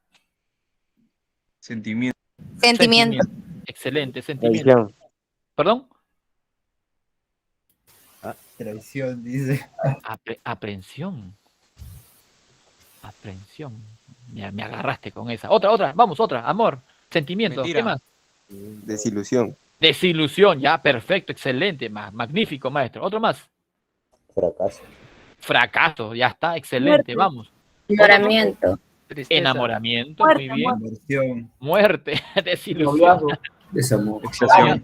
Sentimiento. Sentimiento. Excelente, sentimiento. Traición. ¿Perdón? Traición, dice. Aprensión. Aprensión. Me agarraste con esa. Otra. Vamos, otra. Amor. Sentimiento. Mentira. ¿Qué más? Desilusión. Desilusión. Ya, perfecto, excelente. Magnífico, maestro. Otro más. Fracaso. Fracaso. Ya está, excelente. Muerte. Vamos. Enamoramiento. Tristeza. Enamoramiento. Muerte, Muy bien. Inversión. Muerte. Desilusión. Noviazgo. Desamor. Fixación.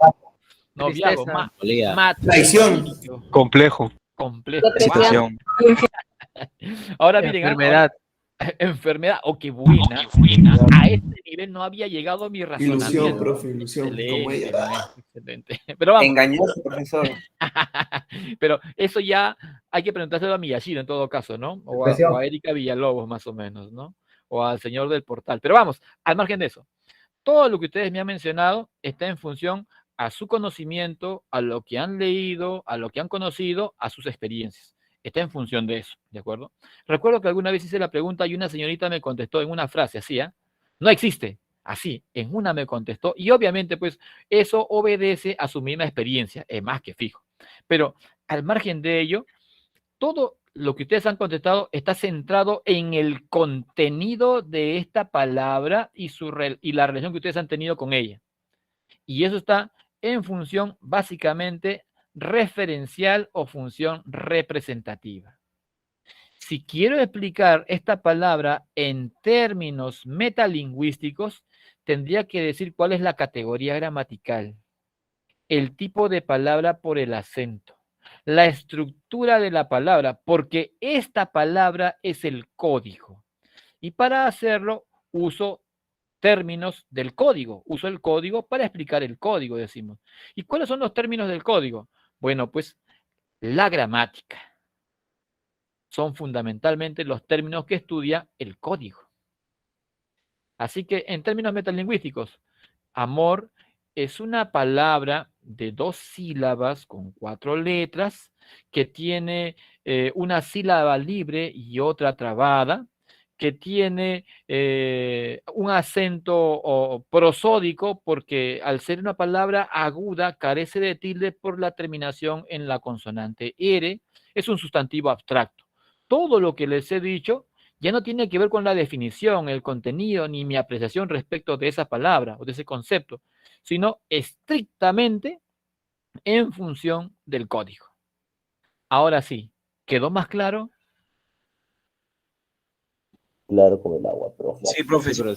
Noviazgo. Tristeza. Traición. Matrimonio. Complejo. Complejo. Depresión. Ahora miren. Enfermedad. Enfermedad. Oh, qué buena. A este nivel no había llegado mi razonamiento. Ilusión, profe, ilusión. Como Excelente, ella. maestro, excelente. Pero vamos. Engañoso, profesor. Pero eso ya hay que preguntárselo a Miyashiro en todo caso, ¿no? O a Erika Villalobos, más o menos, ¿no? O al señor del portal. Pero vamos, al margen de eso. Todo lo que ustedes me han mencionado está en función a su conocimiento, a lo que han leído, a lo que han conocido, a sus experiencias. Está en función de eso, ¿de acuerdo? Recuerdo que alguna vez hice la pregunta y una señorita me contestó en una frase así, ¿eh? No existe. Así, en una me contestó. Y obviamente, pues, eso obedece a su misma experiencia, es más que fijo. Pero al margen de ello, todo lo que ustedes han contestado está centrado en el contenido de esta palabra y la relación que ustedes han tenido con ella. Y eso está en función básicamente referencial o función representativa. Si quiero explicar esta palabra en términos metalingüísticos, tendría que decir cuál es la categoría gramatical, el tipo de palabra por el acento, la estructura de la palabra, porque esta palabra es el código. Y para hacerlo uso términos del código. Uso el código para explicar el código, decimos. ¿Y cuáles son los términos del código? Bueno, pues la gramática. Son fundamentalmente los términos que estudia el código. Así que en términos metalingüísticos, amor es una palabra de 2 sílabas con 4 letras que tiene una sílaba libre y otra trabada, que tiene un acento prosódico porque al ser una palabra aguda carece de tilde por la terminación en la consonante R, es un sustantivo abstracto. Todo lo que les he dicho ya no tiene que ver con la definición, el contenido, ni mi apreciación respecto de esa palabra o de ese concepto, sino estrictamente en función del código. Ahora sí, ¿quedó más claro? Claro como el agua, profe. Sí, profesor.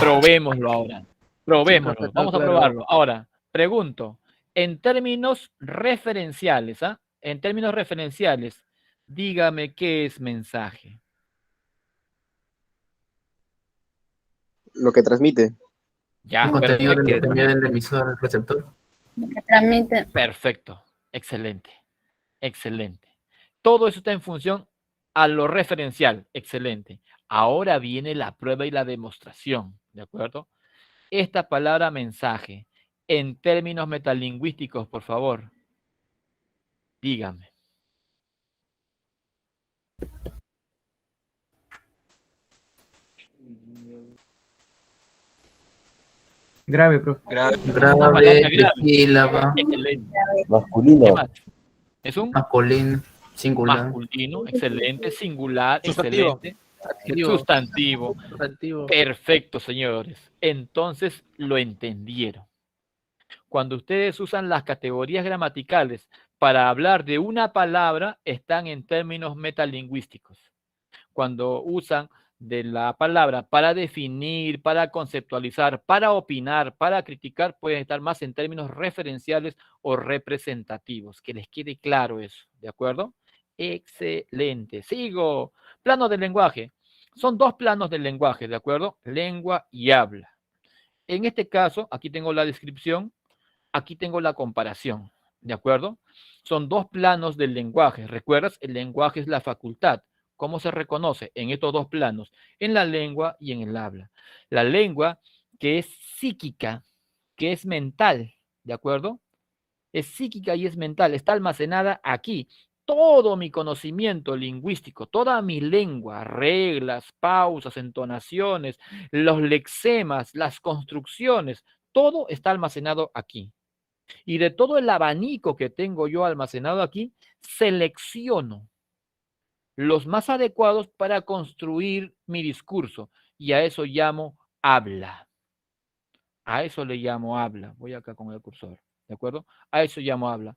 Probémoslo ahora. Probémoslo. Sí, profe, Vamos a claro. probarlo. Ahora, pregunto, en términos referenciales, ¿ah? En términos referenciales, dígame qué es mensaje. Lo que transmite. Ya, Contenido perfecto. del emisor al receptor. Perfecto. Excelente. Excelente. Todo eso está en función a lo referencial. Excelente. Ahora viene la prueba y la demostración. ¿De acuerdo? Esta palabra mensaje, en términos metalingüísticos, por favor. Dígame. Grave, profe. Una palabra Grave, grave. tricílaba, Excelente. ¿Qué Masculino. más? Es un masculino, singular. masculino, excelente, singular, Sustantivo. excelente, sustantivo. Sustantivo. Perfecto, señores. Entonces lo entendieron. Cuando ustedes usan las categorías gramaticales para hablar de una palabra, están en términos metalingüísticos. Cuando usan de la palabra para definir, para conceptualizar, para opinar, para criticar, pueden estar más en términos referenciales o representativos. Que les quede claro eso, ¿de acuerdo? Excelente. Sigo. Plano del lenguaje. Son dos planos del lenguaje, ¿de acuerdo? Lengua y habla. En este caso, aquí tengo la descripción, aquí tengo la comparación, ¿de acuerdo? Son dos planos del lenguaje. ¿Recuerdas? El lenguaje es la facultad. ¿Cómo se reconoce? En estos dos planos, en la lengua y en el habla. La lengua que es psíquica, que es mental, ¿de acuerdo? Es psíquica y es mental, está almacenada aquí. Todo mi conocimiento lingüístico, toda mi lengua, reglas, pausas, entonaciones, los lexemas, las construcciones, todo está almacenado aquí. Y de todo el abanico que tengo yo almacenado aquí, selecciono los más adecuados para construir mi discurso. Y a eso llamo habla. A eso le llamo habla. Voy acá con el cursor. ¿De acuerdo? A eso llamo habla.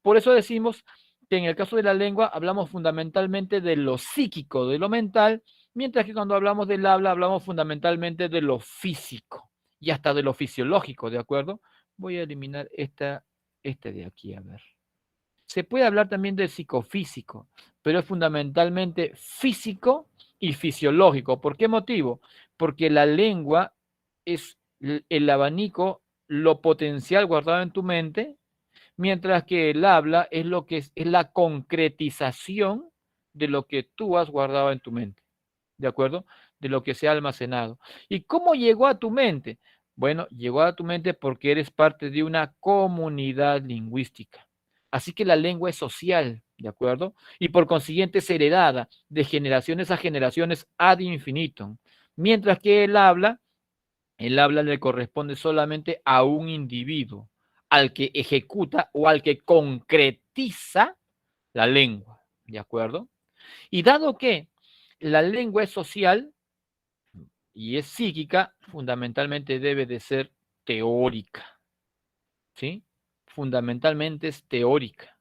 Por eso decimos que en el caso de la lengua hablamos fundamentalmente de lo psíquico, de lo mental, mientras que cuando hablamos del habla hablamos fundamentalmente de lo físico y hasta de lo fisiológico, ¿de acuerdo? Voy a eliminar este de aquí, a ver. Se puede hablar también de psicofísico, pero es fundamentalmente físico y fisiológico. ¿Por qué motivo? Porque la lengua es el abanico, lo potencial guardado en tu mente, mientras que el habla es lo que es la concretización de lo que tú has guardado en tu mente, ¿de acuerdo? De lo que se ha almacenado. ¿Y cómo llegó a tu mente? Bueno, llegó a tu mente porque eres parte de una comunidad lingüística. Así que la lengua es social, ¿de acuerdo? Y por consiguiente es heredada de generaciones a generaciones ad infinitum. Mientras que el habla le corresponde solamente a un individuo, al que ejecuta o al que concretiza la lengua, ¿de acuerdo? Y dado que la lengua es social y es psíquica, fundamentalmente debe de ser teórica, ¿sí? Fundamentalmente es teórica.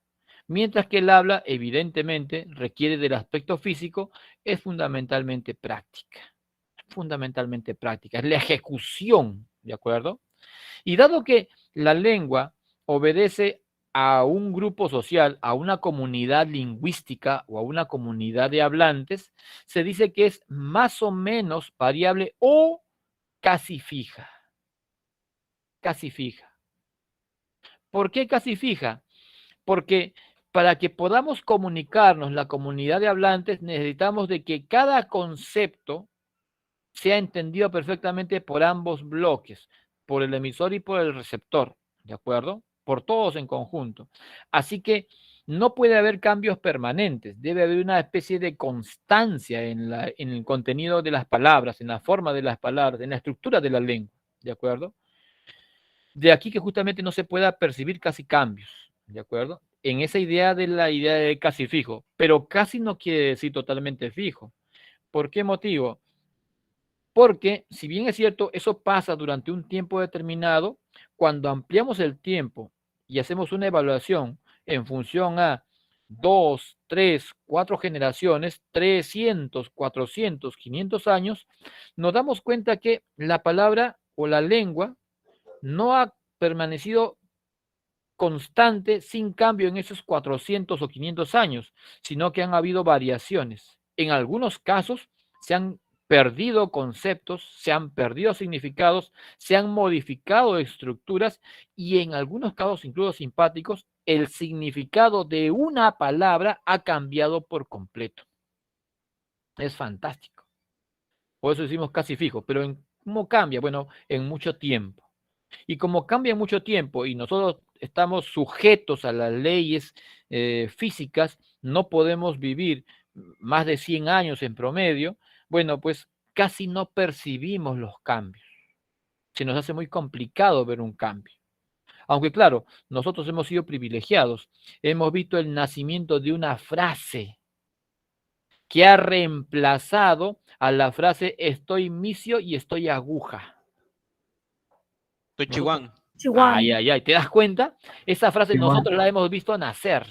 Mientras que el habla, evidentemente, requiere del aspecto físico, es fundamentalmente práctica. Fundamentalmente práctica, es la ejecución, ¿de acuerdo? Y dado que la lengua obedece a un grupo social, a una comunidad lingüística o a una comunidad de hablantes, se dice que es más o menos variable o casi fija. Casi fija. ¿Por qué casi fija? Porque para que podamos comunicarnos la comunidad de hablantes necesitamos de que cada concepto sea entendido perfectamente por ambos bloques, por el emisor y por el receptor, ¿de acuerdo? Por todos en conjunto. Así que no puede haber cambios permanentes, debe haber una especie de constancia en el contenido de las palabras, en la forma de las palabras, en la estructura de la lengua, ¿de acuerdo? De aquí que justamente no se pueda percibir casi cambios, ¿de acuerdo? En esa idea de la idea de casi fijo, pero casi no quiere decir totalmente fijo. ¿Por qué motivo? Porque, si bien es cierto, eso pasa durante un tiempo determinado, cuando ampliamos el tiempo y hacemos una evaluación en función a 2, 3, 4 generaciones, 300, 400, 500 años, nos damos cuenta que la palabra o la lengua no ha permanecido constante sin cambio en esos 400 o 500 años, sino que han habido variaciones. En algunos casos se han perdido conceptos, se han perdido significados, se han modificado estructuras y en algunos casos, incluso simpáticos, el significado de una palabra ha cambiado por completo. Es fantástico. Por eso decimos casi fijo, pero ¿cómo cambia? Bueno, en mucho tiempo. Y como cambia mucho tiempo y nosotros estamos sujetos a las leyes físicas, no podemos vivir más de 100 años en promedio, bueno, pues casi no percibimos los cambios. se nos hace muy complicado ver un cambio. Aunque claro, nosotros hemos sido privilegiados, hemos visto el nacimiento de una frase que ha reemplazado a la frase estoy misio y estoy aguja. Estoy chihuán. Ay, ay, ay, ¿te das cuenta? Esa frase Chihuahua. nosotros la hemos visto nacer.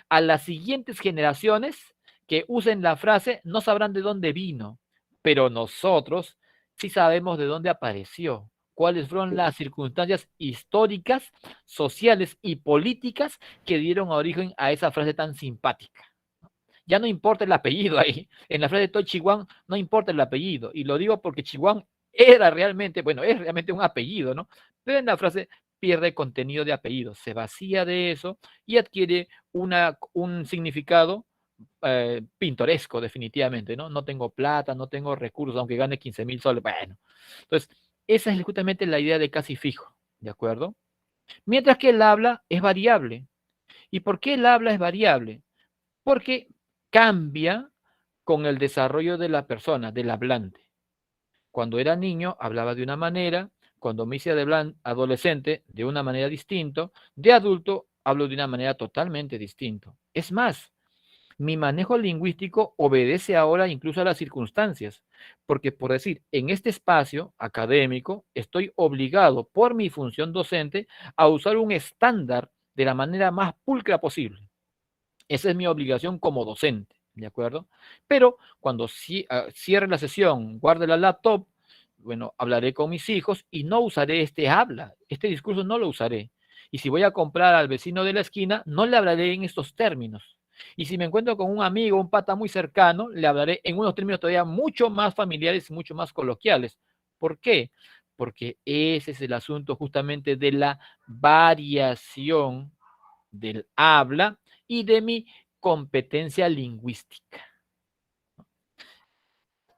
A las siguientes generaciones que usen la frase no sabrán de dónde vino, pero nosotros sí sabemos de dónde apareció, cuáles fueron las circunstancias históricas, sociales y políticas que dieron origen a esa frase tan simpática. Ya no importa el apellido ahí. En la frase de Toy Chihuán no importa el apellido. Y lo digo porque Chihuán era realmente, bueno, es realmente un apellido, ¿no? Pero en la frase pierde contenido de apellido, se vacía de eso y adquiere un significado pintoresco, definitivamente, ¿no? No tengo plata, no tengo recursos, aunque gane 15.000 soles. Bueno, entonces, esa es justamente la idea de casi fijo, ¿de acuerdo? Mientras que el habla es variable. ¿Y por qué el habla es variable? Porque cambia con el desarrollo de la persona, del hablante. Cuando era niño hablaba de una manera, cuando me hice adolescente de una manera distinta, de adulto hablo de una manera totalmente distinta. Es más, mi manejo lingüístico obedece ahora incluso a las circunstancias, porque por decir, en este espacio académico estoy obligado por mi función docente a usar un estándar de la manera más pulcra posible. Esa es mi obligación como docente, ¿de acuerdo? Pero cuando cierre la sesión, guarde la laptop, bueno, hablaré con mis hijos y no usaré este habla, este discurso no lo usaré. Y si voy a comprar al vecino de la esquina, no le hablaré en estos términos. Y si me encuentro con un amigo, un pata muy cercano, le hablaré en unos términos todavía mucho más familiares y mucho más coloquiales. ¿Por qué? Porque ese es el asunto justamente de la variación del habla y de mi competencia lingüística.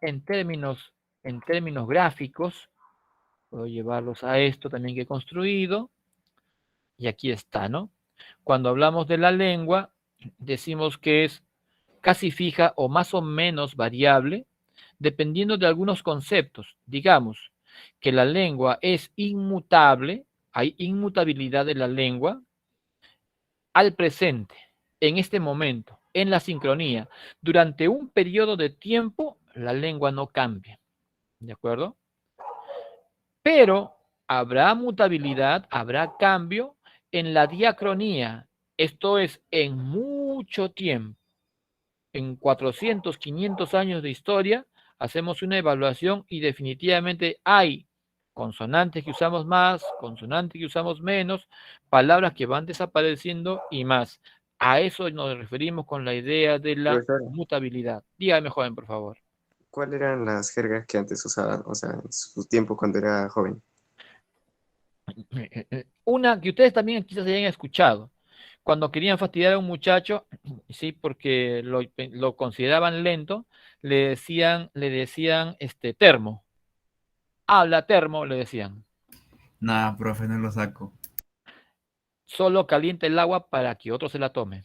En términos gráficos, puedo llevarlos a esto también que he construido, y aquí está, ¿no? Cuando hablamos de la lengua, decimos que es casi fija o más o menos variable, dependiendo de algunos conceptos. Digamos que la lengua es inmutable, hay inmutabilidad de la lengua al presente, en este momento, en la sincronía. Durante un periodo de tiempo, la lengua no cambia, ¿de acuerdo? Pero habrá mutabilidad, habrá cambio en la diacronía, esto es, en mucho tiempo. En 400, 500 años de historia, hacemos una evaluación y definitivamente hay consonantes que usamos más, consonantes que usamos menos, palabras que van desapareciendo y más. A eso nos referimos con la idea de la mutabilidad. Dígame, joven, por favor. ¿Cuáles eran las jergas que antes usaban, o sea, en su tiempo cuando era joven? Una que ustedes también quizás hayan escuchado. Cuando querían fastidiar a un muchacho, sí, porque lo consideraban lento, le decían termo. Habla termo, le decían. Nada, profe, no lo saco. Solo calienta el agua para que otro se la tome.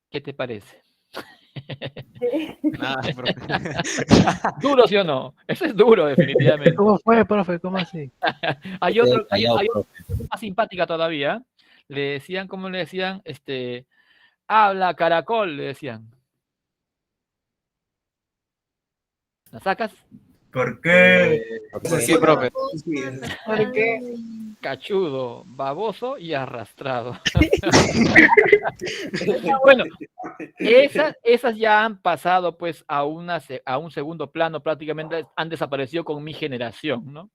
¿Qué te parece? Nada, profe. ¿Duro, sí o no? Eso es duro, definitivamente. ¿Cómo fue, profe? ¿Cómo así? Hay otro, hay Callado, otra profe. más simpática todavía. Le decían, ¿cómo le decían? Habla caracol, le decían. ¿La sacas? ¿Por qué? Sí, profe. ¿Por qué? Cachudo, baboso y arrastrado. Bueno, esas ya han pasado pues a un segundo plano, prácticamente han desaparecido con mi generación, ¿no?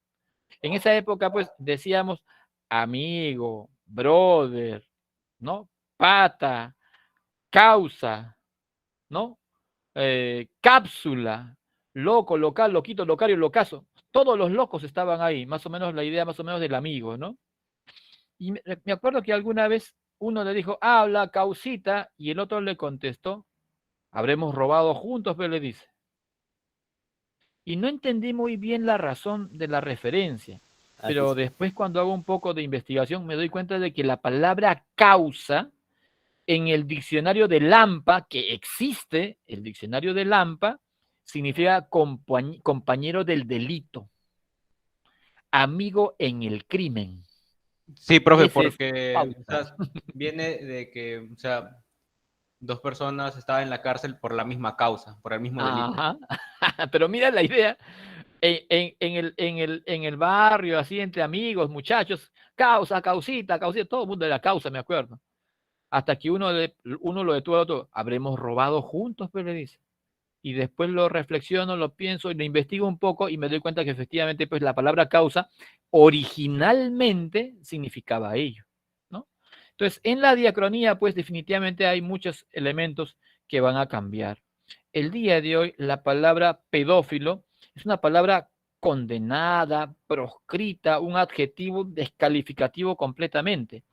En esa época pues decíamos amigo, brother, ¿no? Pata, causa, ¿no? Cápsula, loco, local, loquito, locario, locazo. Todos los locos estaban ahí, más o menos la idea más o menos del amigo, ¿no? Y me acuerdo que alguna vez uno le dijo, habla, causita, y el otro le contestó, habremos robado juntos, pero le dice. Y no entendí muy bien la razón de la referencia, pero después cuando hago un poco de investigación me doy cuenta de que la palabra causa en el diccionario de Lampa, que existe, el diccionario de Lampa, significa compañero del delito. amigo en el crimen. Sí, profe, Ese es porque o pauta. sea, viene de que, o sea, dos personas estaban en la cárcel por la misma causa, por el mismo delito. Ajá. Pero mira la idea, en el barrio, así entre amigos, muchachos, causita, todo el mundo de la causa, me acuerdo. Hasta que uno lo detuvo al otro, habremos robado juntos, pues le dice. Y después lo reflexiono, lo pienso y lo investigo un poco y me doy cuenta que efectivamente pues la palabra causa originalmente significaba ello, ¿no? Entonces, en la diacronía pues definitivamente hay muchos elementos que van a cambiar. El día de hoy la palabra pedófilo es una palabra condenada, proscrita, un adjetivo descalificativo completamente,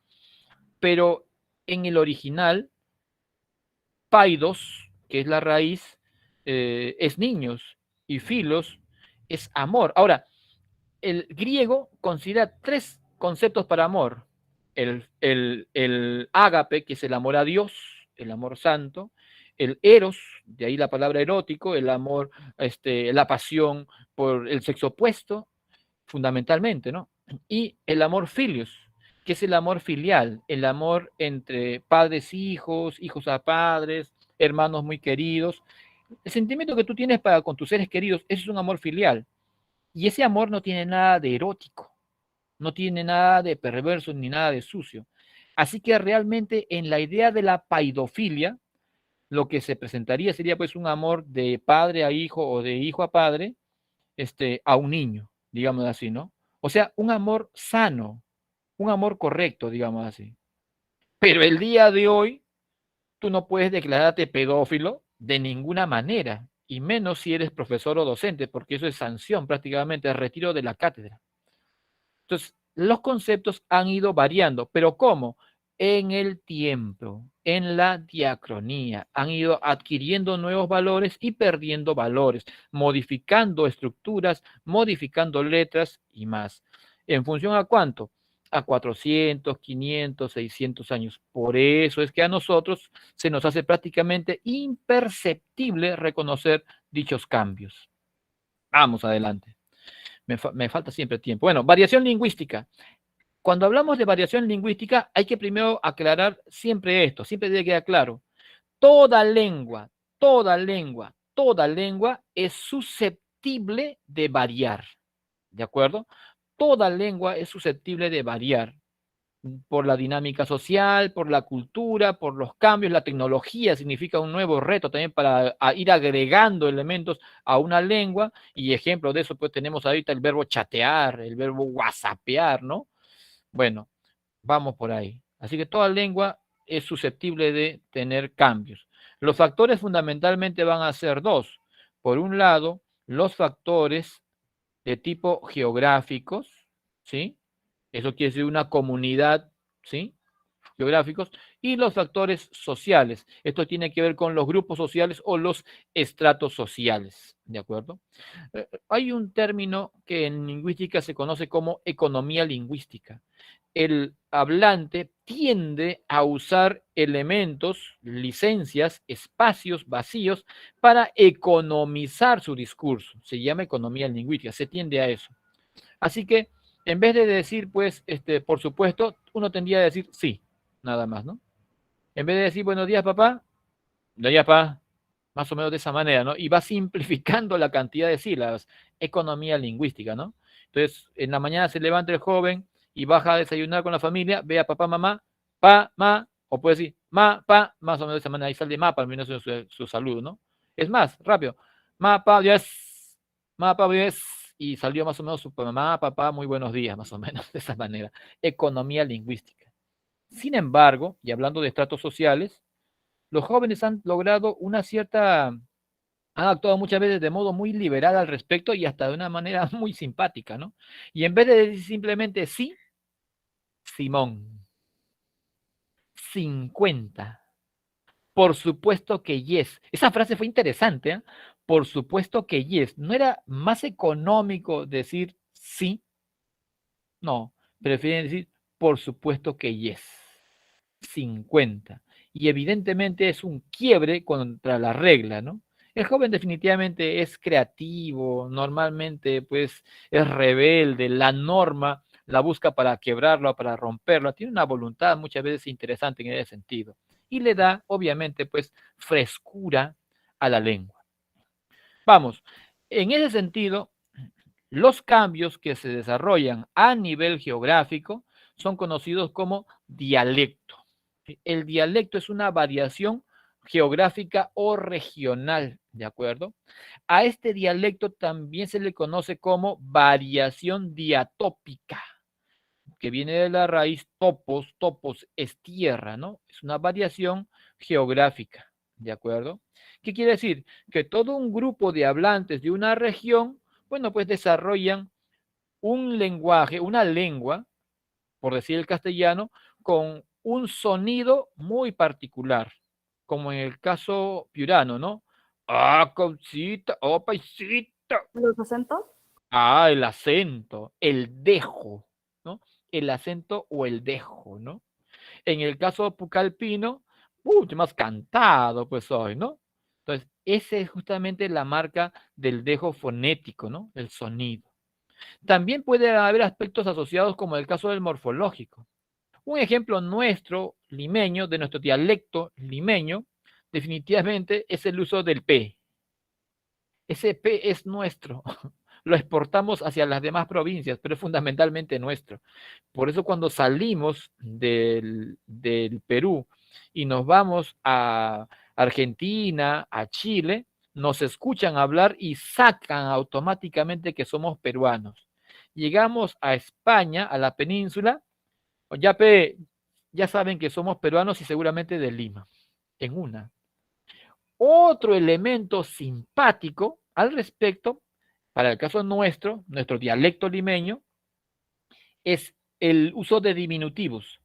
pero en el original paidos, que es la raíz, es niños, y filos es amor. Ahora, el griego considera tres conceptos para amor. El ágape, que es el amor a Dios, el amor santo, el eros, de ahí la palabra erótico, el amor, la pasión por el sexo opuesto, fundamentalmente, ¿no? Y el amor filios, que es el amor filial, el amor entre padres, hijos a padres, hermanos muy queridos. El sentimiento que tú tienes para con tus seres queridos, ese es un amor filial. Y ese amor no tiene nada de erótico, no tiene nada de perverso ni nada de sucio. Así que realmente en la idea de la paidofilia, lo que se presentaría sería pues un amor de padre a hijo o de hijo a padre, a un niño, digamos así, ¿no? O sea, un amor sano, un amor correcto, digamos así. Pero el día de hoy, tú no puedes declararte pedófilo de ninguna manera, y menos si eres profesor o docente, porque eso es sanción prácticamente, retiro de la cátedra. Entonces, los conceptos han ido variando, pero ¿cómo? En el tiempo, en la diacronía, han ido adquiriendo nuevos valores y perdiendo valores, modificando estructuras, modificando letras y más. ¿En función a cuánto? A 400, 500, 600 años. Por eso es que a nosotros se nos hace prácticamente imperceptible reconocer dichos cambios. Vamos adelante. Me falta siempre tiempo. Bueno, variación lingüística. Cuando hablamos de variación lingüística, hay que primero aclarar siempre esto, siempre debe quedar claro. Toda lengua, toda lengua, toda lengua es susceptible de variar, ¿de acuerdo? Toda lengua es susceptible de variar por la dinámica social, por la cultura, por los cambios. La tecnología significa un nuevo reto también para ir agregando elementos a una lengua, y ejemplo de eso pues tenemos ahorita el verbo chatear, el verbo whatsappear, ¿no? Bueno, vamos por ahí. Así que toda lengua es susceptible de tener cambios. Los factores fundamentalmente van a ser dos. Por un lado, los factores de tipo geográficos, ¿sí? Eso quiere decir una comunidad, ¿sí? Geográficos, y los factores sociales. Esto tiene que ver con los grupos sociales o los estratos sociales, ¿de acuerdo? Hay un término que en lingüística se conoce como economía lingüística. El hablante tiende a usar elementos, licencias, espacios vacíos para economizar su discurso. Se llama economía lingüística, se tiende a eso. Así que en vez de decir, pues, por supuesto, uno tendría a decir sí, nada más, ¿no? En vez de decir buenos días, papá, buenos días, papá, más o menos de esa manera, ¿no? Y va simplificando la cantidad de sílabas, economía lingüística, ¿no? Entonces, en la mañana se levanta el joven y baja a desayunar con la familia, ve a papá, mamá, pa, ma, o puede decir ma, pa, más o menos de esa manera, ahí sale ma, al menos su saludo, ¿no? Es más, rápido, ma, pa, yes, ma, pa, yes, y salió más o menos su mamá, papá, muy buenos días, más o menos, de esa manera. Economía lingüística. Sin embargo, y hablando de estratos sociales, los jóvenes han logrado una cierta, han actuado muchas veces de modo muy liberal al respecto y hasta de una manera muy simpática, ¿no? Y en vez de decir simplemente sí, Simón, 50. Por supuesto que yes. Esa frase fue interesante, ¿eh? Por supuesto que yes. ¿No era más económico decir sí? No, prefieren decir por supuesto que yes. 50. Y evidentemente es un quiebre contra la regla, ¿no? El joven definitivamente es creativo, normalmente pues es rebelde, la norma la busca para quebrarla, para romperla, tiene una voluntad muchas veces interesante en ese sentido y le da obviamente pues frescura a la lengua. Vamos, en ese sentido, los cambios que se desarrollan a nivel geográfico son conocidos como dialecto. El dialecto es una variación geográfica o regional, ¿de acuerdo? A este dialecto también se le conoce como variación diatópica, que viene de la raíz topos, topos es tierra, ¿no? Es una variación geográfica, ¿de acuerdo? ¿Qué quiere decir? Que todo un grupo de hablantes de una región, bueno, pues desarrollan un lenguaje, una lengua, por decir el castellano, con un sonido muy particular, como en el caso piurano, ¿no? Ah, cosita, oh, paisita. ¿Los acentos? Ah, el acento, el dejo, ¿no? El acento o el dejo, ¿no? En el caso pucalpino, más cantado, pues hoy, ¿no? Entonces, esa es justamente la marca del dejo fonético, ¿no? El sonido. También puede haber aspectos asociados como el caso del morfológico. Un ejemplo nuestro, limeño, de nuestro dialecto limeño, definitivamente es el uso del P. Ese P es nuestro. Lo exportamos hacia las demás provincias, pero es fundamentalmente nuestro. Por eso cuando salimos del Perú y nos vamos a Argentina, a Chile, nos escuchan hablar y sacan automáticamente que somos peruanos. Llegamos a España, a la península, ya saben que somos peruanos y seguramente de Lima, en una. Otro elemento simpático al respecto, para el caso nuestro dialecto limeño, es el uso de diminutivos.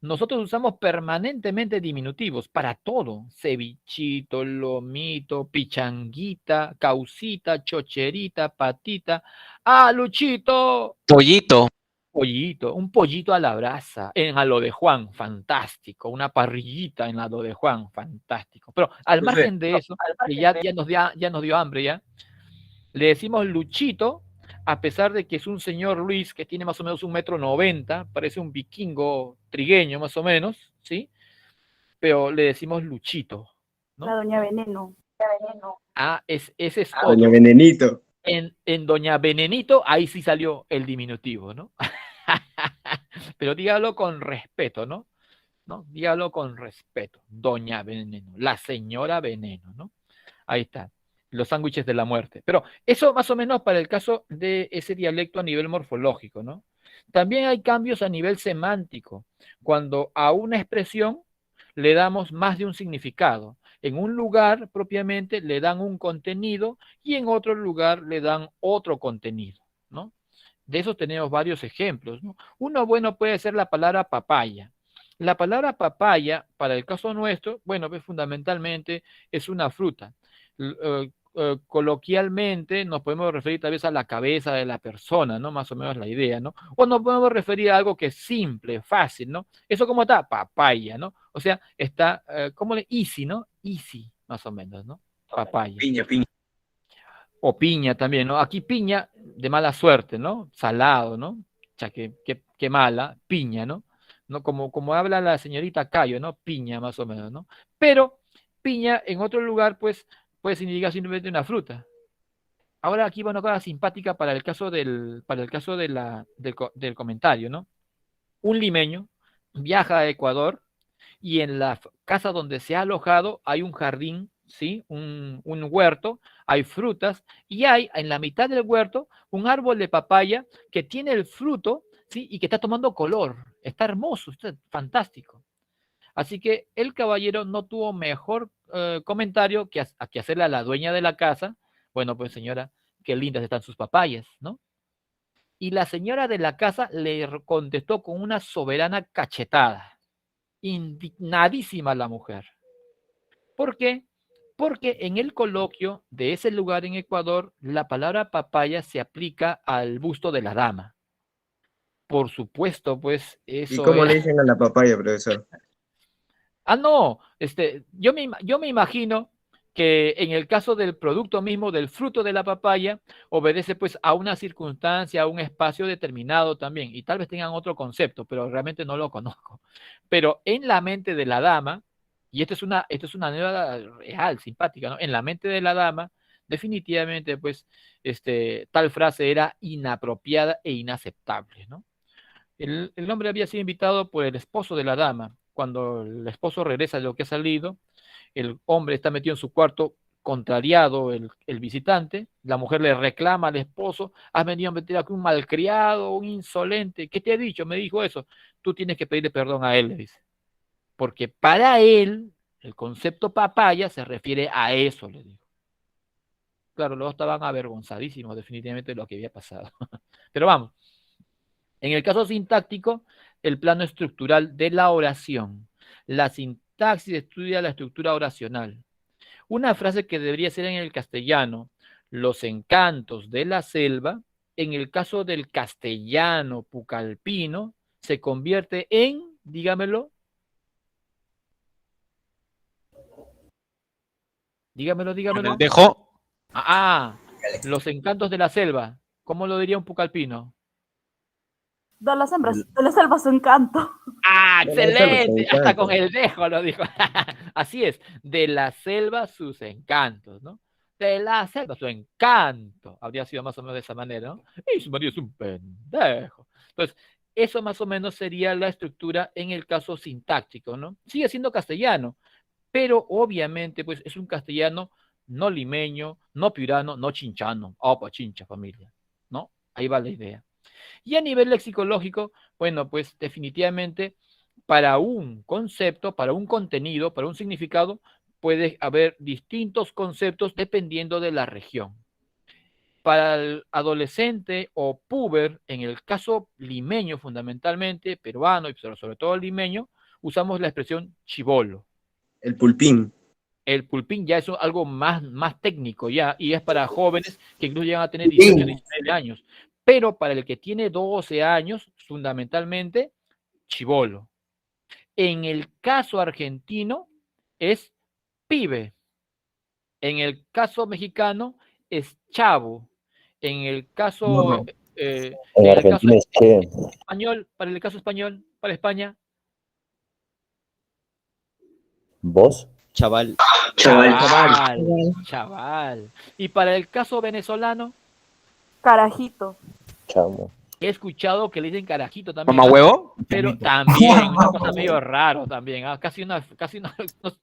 Nosotros usamos permanentemente diminutivos para todo. Cevichito, lomito, pichanguita, caucita, chocherita, patita. ¡Ah, Luchito! Pollito. Pollito, un pollito a la brasa, en a lo de Juan, fantástico. Una parrillita en a lo de Juan, fantástico. Pero al margen de eso, que ya nos dio hambre ya, le decimos Luchito, a pesar de que es un señor Luis que tiene más o menos 1,90 m, parece un vikingo trigueño más o menos, ¿sí? Pero le decimos Luchito, ¿no? La Doña Veneno. Ah, ese es Doña otro. Venenito. En Doña Venenito, ahí sí salió el diminutivo, ¿no? Pero dígalo con respeto, ¿no? Dígalo con respeto. Doña Veneno, la señora Veneno, ¿no? Ahí está. Los sándwiches de la muerte. Pero eso más o menos para el caso de ese dialecto a nivel morfológico, ¿no? También hay cambios a nivel semántico, cuando a una expresión le damos más de un significado. En un lugar propiamente le dan un contenido y en otro lugar le dan otro contenido, ¿no? De eso tenemos varios ejemplos, ¿no? Uno bueno puede ser la palabra papaya. La palabra papaya, para el caso nuestro, bueno, pues fundamentalmente es una fruta. Coloquialmente nos podemos referir tal vez a la cabeza de la persona, ¿no? Más o menos la idea, ¿no? O nos podemos referir a algo que es simple, fácil, ¿no? Eso como está, papaya, ¿no? O sea, está, ¿cómo le? Easy, ¿no? Easy, más o menos, ¿no? Papaya. Piña. O piña también, ¿no? Aquí piña de mala suerte, ¿no? Salado, ¿no? O sea, que mala, piña, ¿no? ¿No? Como habla la señorita Cayo, ¿no? Piña, más o menos, ¿no? Pero piña en otro lugar, pues, puede significar simplemente una fruta. Ahora aquí va una cosa simpática para el caso del comentario, ¿no? Un limeño viaja a Ecuador y en la casa donde se ha alojado hay un jardín, ¿sí? Un huerto, hay frutas y hay en la mitad del huerto un árbol de papaya que tiene el fruto, ¿sí? Y que está tomando color. Está hermoso, está fantástico. Así que el caballero no tuvo mejor comentario que hacerle a la dueña de la casa. Bueno, pues señora, qué lindas están sus papayas, ¿no? Y la señora de la casa le contestó con una soberana cachetada. Indignadísima la mujer. ¿Por qué? Porque en el coloquio de ese lugar en Ecuador, la palabra papaya se aplica al busto de la dama. Por supuesto, pues eso. ¿Y cómo le dicen a la papaya, profesor? No, yo me imagino que en el caso del producto mismo, del fruto de la papaya, obedece pues a una circunstancia, a un espacio determinado también, y tal vez tengan otro concepto, pero realmente no lo conozco. Pero en la mente de la dama, y esto es una anécdota real, simpática, ¿no? En la mente de la dama, definitivamente pues tal frase era inapropiada e inaceptable, ¿no? El hombre había sido invitado por el esposo de la dama. Cuando el esposo regresa de lo que ha salido, el hombre está metido en su cuarto, contrariado el visitante, la mujer le reclama al esposo, has venido a meter aquí un malcriado, un insolente, ¿qué te ha dicho? Me dijo eso, tú tienes que pedirle perdón a él, le dice, porque para él el concepto papaya se refiere a eso, le dijo. Claro, los dos estaban avergonzadísimos definitivamente de lo que había pasado. Pero vamos, en el caso sintáctico, el plano estructural de la oración. La sintaxis estudia la estructura oracional. Una frase que debería ser en el castellano, los encantos de la selva, en el caso del castellano pucallpino, se convierte en, dígamelo, dígamelo. Dejo. Los encantos de la selva. ¿Cómo lo diría un pucallpino? De las hembras, de la selva su encanto. ¡Ah, De la selva, excelente! su Hasta encanto. con el dejo lo dijo. Así es, de la selva sus encantos, ¿no? De la selva su encanto. Habría sido más o menos de esa manera, ¿no? Y su marido es un pendejo. Entonces, eso más o menos sería la estructura en el caso sintáctico, ¿no? Sigue siendo castellano, pero obviamente, pues, es un castellano no limeño, no piurano, no chinchano. Opa, chincha, familia, ¿no? Ahí va la idea. Y a nivel lexicológico, bueno, pues definitivamente para un concepto, para un contenido, para un significado, puede haber distintos conceptos dependiendo de la región. Para el adolescente o puber, en el caso limeño fundamentalmente, peruano y sobre todo limeño, usamos la expresión chibolo. El pulpín. El pulpín ya es algo más técnico ya, y es para jóvenes que incluso llegan a tener 18, 19 años. Pero para el que tiene 12 años, fundamentalmente, chibolo. En el caso argentino, es pibe. En el caso mexicano, es chavo. En el caso, En Argentina es che. español, para el caso español, para España, ¿Vos? Chaval. chaval. Y para el caso venezolano, Carajito. Chamo. he escuchado que le dicen carajito también. ¿Mamá huevo? Pero también, una cosa medio raro también. Casi nos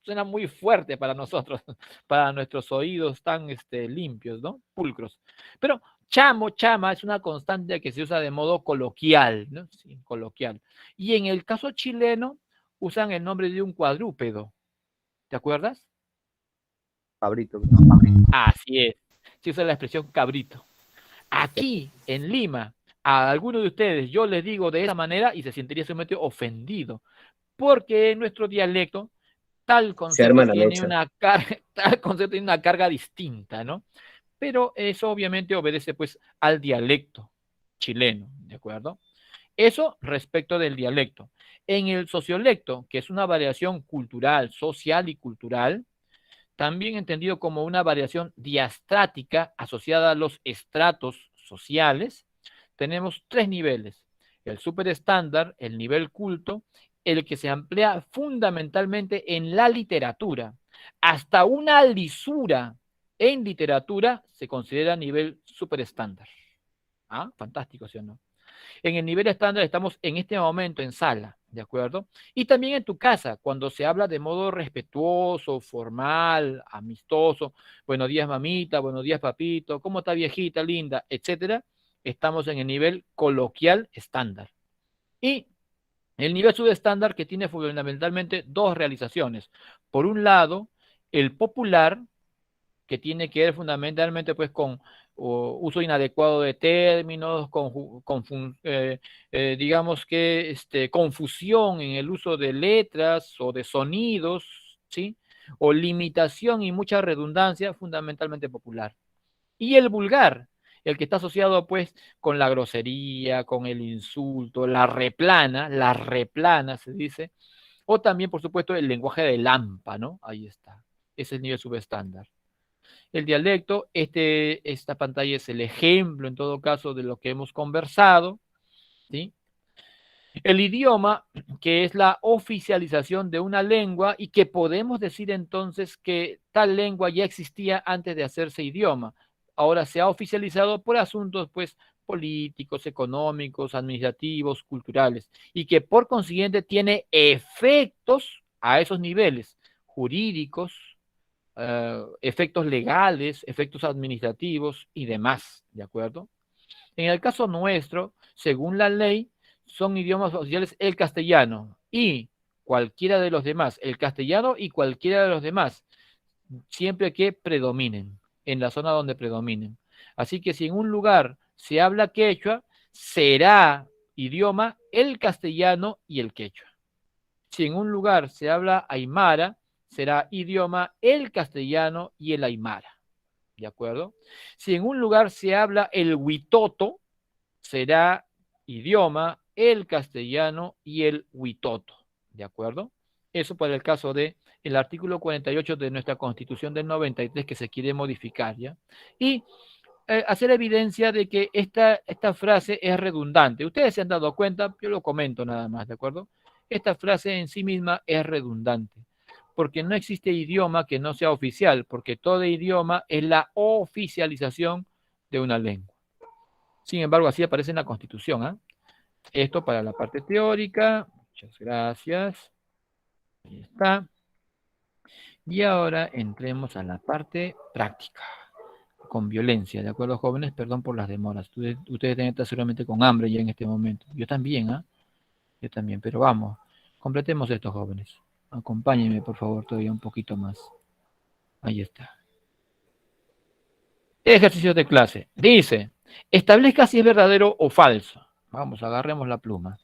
suena muy fuerte para nosotros, para nuestros oídos tan limpios, ¿no? Pulcros. Pero chamo, chama es una constante que se usa de modo coloquial, ¿no? Sí, coloquial. Y en el caso chileno, usan el nombre de un cuadrúpedo. ¿Te acuerdas? Cabrito. Así es. Se usa la expresión cabrito. Aquí, en Lima, a alguno de ustedes yo les digo de esa manera y se sentiría sumamente ofendido, porque en nuestro dialecto tal concepto tiene una carga distinta, ¿no? Pero eso obviamente obedece pues al dialecto chileno, ¿de acuerdo? Eso respecto del dialecto. En el sociolecto, que es una variación cultural, social y cultural, también entendido como una variación diastrática asociada a los estratos sociales, tenemos tres niveles: el superestándar, el nivel culto, el que se emplea fundamentalmente en la literatura. Hasta una lisura en literatura se considera nivel superestándar. ¿Ah? Fantástico, ¿sí o no? En el nivel estándar estamos en este momento en sala, ¿de acuerdo? Y también en tu casa, cuando se habla de modo respetuoso, formal, amistoso, buenos días mamita, buenos días papito, ¿cómo está viejita, linda, etcétera? Estamos en el nivel coloquial estándar. Y el nivel subestándar, que tiene fundamentalmente dos realizaciones. Por un lado, el popular, que tiene que ver fundamentalmente pues con uso inadecuado de términos, digamos que confusión en el uso de letras o de sonidos, ¿sí? O limitación y mucha redundancia, fundamentalmente popular. Y el vulgar, el que está asociado pues con la grosería, con el insulto, la replana se dice, o también por supuesto el lenguaje de Lampa, ¿no? Ahí está. es el nivel subestándar. El dialecto, esta pantalla es el ejemplo en todo caso de lo que hemos conversado, ¿sí? El idioma, que es la oficialización de una lengua y que podemos decir entonces que tal lengua ya existía antes de hacerse idioma. Ahora se ha oficializado por asuntos pues políticos, económicos, administrativos, culturales, y que por consiguiente tiene efectos a esos niveles jurídicos, efectos legales, efectos administrativos y demás, ¿de acuerdo? En el caso nuestro, según la ley, son idiomas oficiales el castellano y cualquiera de los demás, el castellano y cualquiera de los demás, siempre que predominen, en la zona donde predominen. Así que si en un lugar se habla quechua, será idioma el castellano y el quechua. Si en un lugar se habla aymara, será idioma el castellano y el aymara. ¿De acuerdo? Si en un lugar se habla el huitoto, será idioma el castellano y el huitoto. ¿De acuerdo? Eso para el caso de el artículo 48 de nuestra Constitución del 93 que se quiere modificar, ¿ya? Y hacer evidencia de que esta frase es redundante. Ustedes se han dado cuenta, yo lo comento nada más, ¿de acuerdo? Esta frase en sí misma es redundante, porque no existe idioma que no sea oficial, porque todo idioma es la oficialización de una lengua. Sin embargo, así aparece en la Constitución, ¿eh? Esto para la parte teórica. Muchas gracias. Ahí está. Y ahora entremos a la parte práctica, con violencia, ¿de acuerdo, jóvenes? Perdón por las demoras. Ustedes deben estar seguramente con hambre ya en este momento. Yo también, ¿ah? Yo también, pero vamos, completemos esto, jóvenes. Acompáñenme, por favor, todavía un poquito más. Ahí está. Ejercicio de clase. Dice, establezca si es verdadero o falso. Vamos, agarremos la pluma.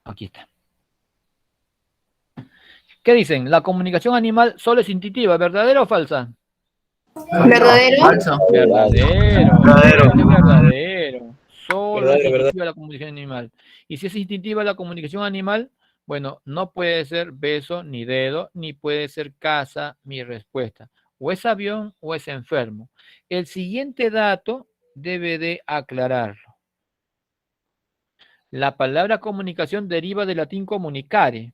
Aquí está. ¿Qué dicen? ¿La comunicación animal solo es instintiva, verdadera o falsa? ¿Verdadero? Falso. Verdadero. Verdadero. Solo es instintiva la comunicación animal. Y si es instintiva la comunicación animal, bueno, no puede ser beso ni dedo, ni puede ser casa, mi respuesta. O es avión o es enfermo. El siguiente dato debe de aclararlo. La palabra comunicación deriva del latín comunicare.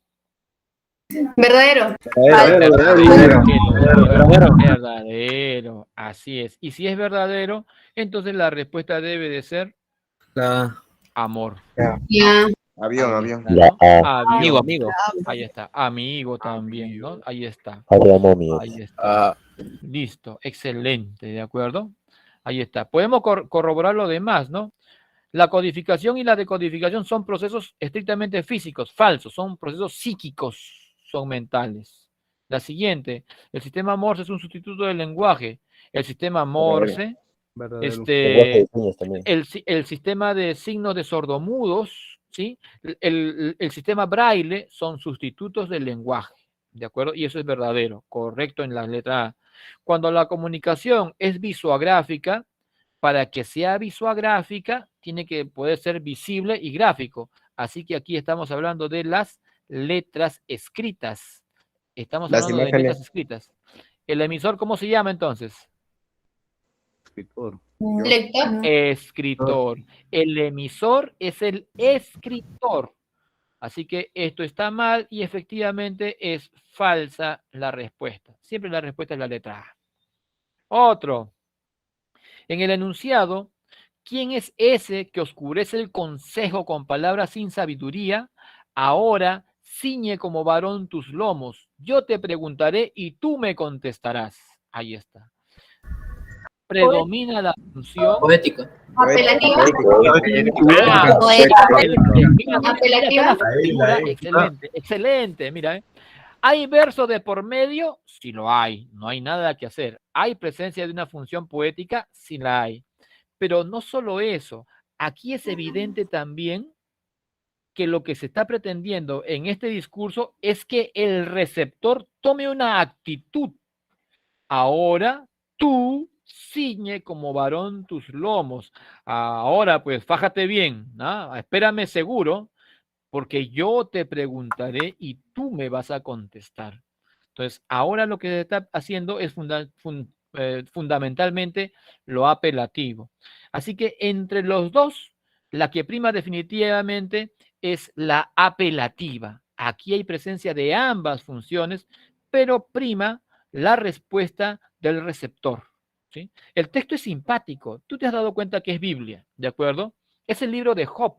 ¿Verdadero? Verdadero, así es. Y si es verdadero, entonces la respuesta debe de ser amor. Ya. Avión. La A. Amigo. Ahí está. Amigo también, ¿no? Ahí está. Agronomía. Ahí está. Listo, excelente, ¿de acuerdo? Ahí está. Podemos corroborar lo demás, ¿no? La codificación y la decodificación son procesos estrictamente físicos, falsos, son procesos psíquicos, son mentales. La siguiente, el sistema Morse es un sustituto del lenguaje. El sistema Morse, el sistema de signos de sordomudos, ¿sí? El sistema Braille son sustitutos del lenguaje, ¿de acuerdo? Y eso es verdadero, correcto en la letra A. Cuando la comunicación es visuográfica, para que sea visuográfica, tiene que poder ser visible y gráfico. Así que aquí estamos hablando de las letras escritas. Estamos hablando de letras escritas. ¿El emisor cómo se llama entonces? Escritor. ¿Lector? Escritor. El emisor es el escritor. Así que esto está mal y efectivamente es falsa la respuesta. Siempre la respuesta es la letra A. Otro. En el enunciado, ¿quién es ese que oscurece el consejo con palabras sin sabiduría? Ahora ciñe como varón tus lomos. Yo te preguntaré y tú me contestarás. Ahí está. Predomina la función Poético. ¿Apelativa? Excelente, excelente. Mira, ¿hay verso de por medio? Sí lo hay, no hay nada que hacer. ¿Hay presencia de una función poética? Sí la hay. Pero no solo eso, aquí es evidente también que lo que se está pretendiendo en este discurso es que el receptor tome una actitud. Ahora tú ciñe como varón tus lomos. Ahora pues fájate bien, ¿no? Espérame seguro, porque yo te preguntaré y tú me vas a contestar. Entonces, ahora lo que se está haciendo es fundamentalmente lo apelativo. Así que entre los dos, la que prima definitivamente es la apelativa. Aquí hay presencia de ambas funciones, pero prima la respuesta del receptor. ¿Sí? El texto es simpático. Tú te has dado cuenta que es Biblia, ¿de acuerdo? Es el libro de Job.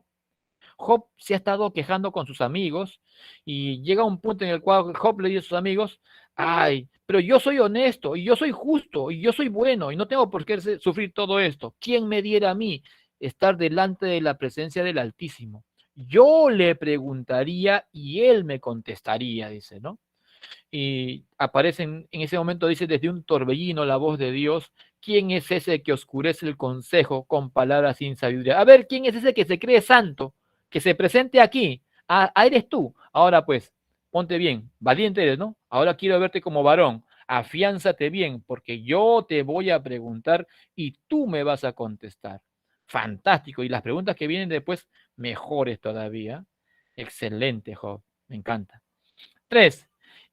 Job se ha estado quejando con sus amigos y llega un punto en el cual Job le dice a sus amigos, ay, pero yo soy honesto y yo soy justo y yo soy bueno y no tengo por qué sufrir todo esto. ¿Quién me diera a mí estar delante de la presencia del Altísimo? Yo le preguntaría y él me contestaría, dice, ¿no? Y aparece en ese momento, dice, desde un torbellino la voz de Dios, ¿quién es ese que oscurece el consejo con palabras sin sabiduría? A ver, ¿quién es ese que se cree santo? Que se presente aquí. Eres tú. Ahora pues, ponte bien, valiente eres, ¿no? Ahora quiero verte como varón. Afiánzate bien, porque yo te voy a preguntar y tú me vas a contestar. Fantástico. Y las preguntas que vienen después, mejores todavía. Excelente, Job. Me encanta. 3.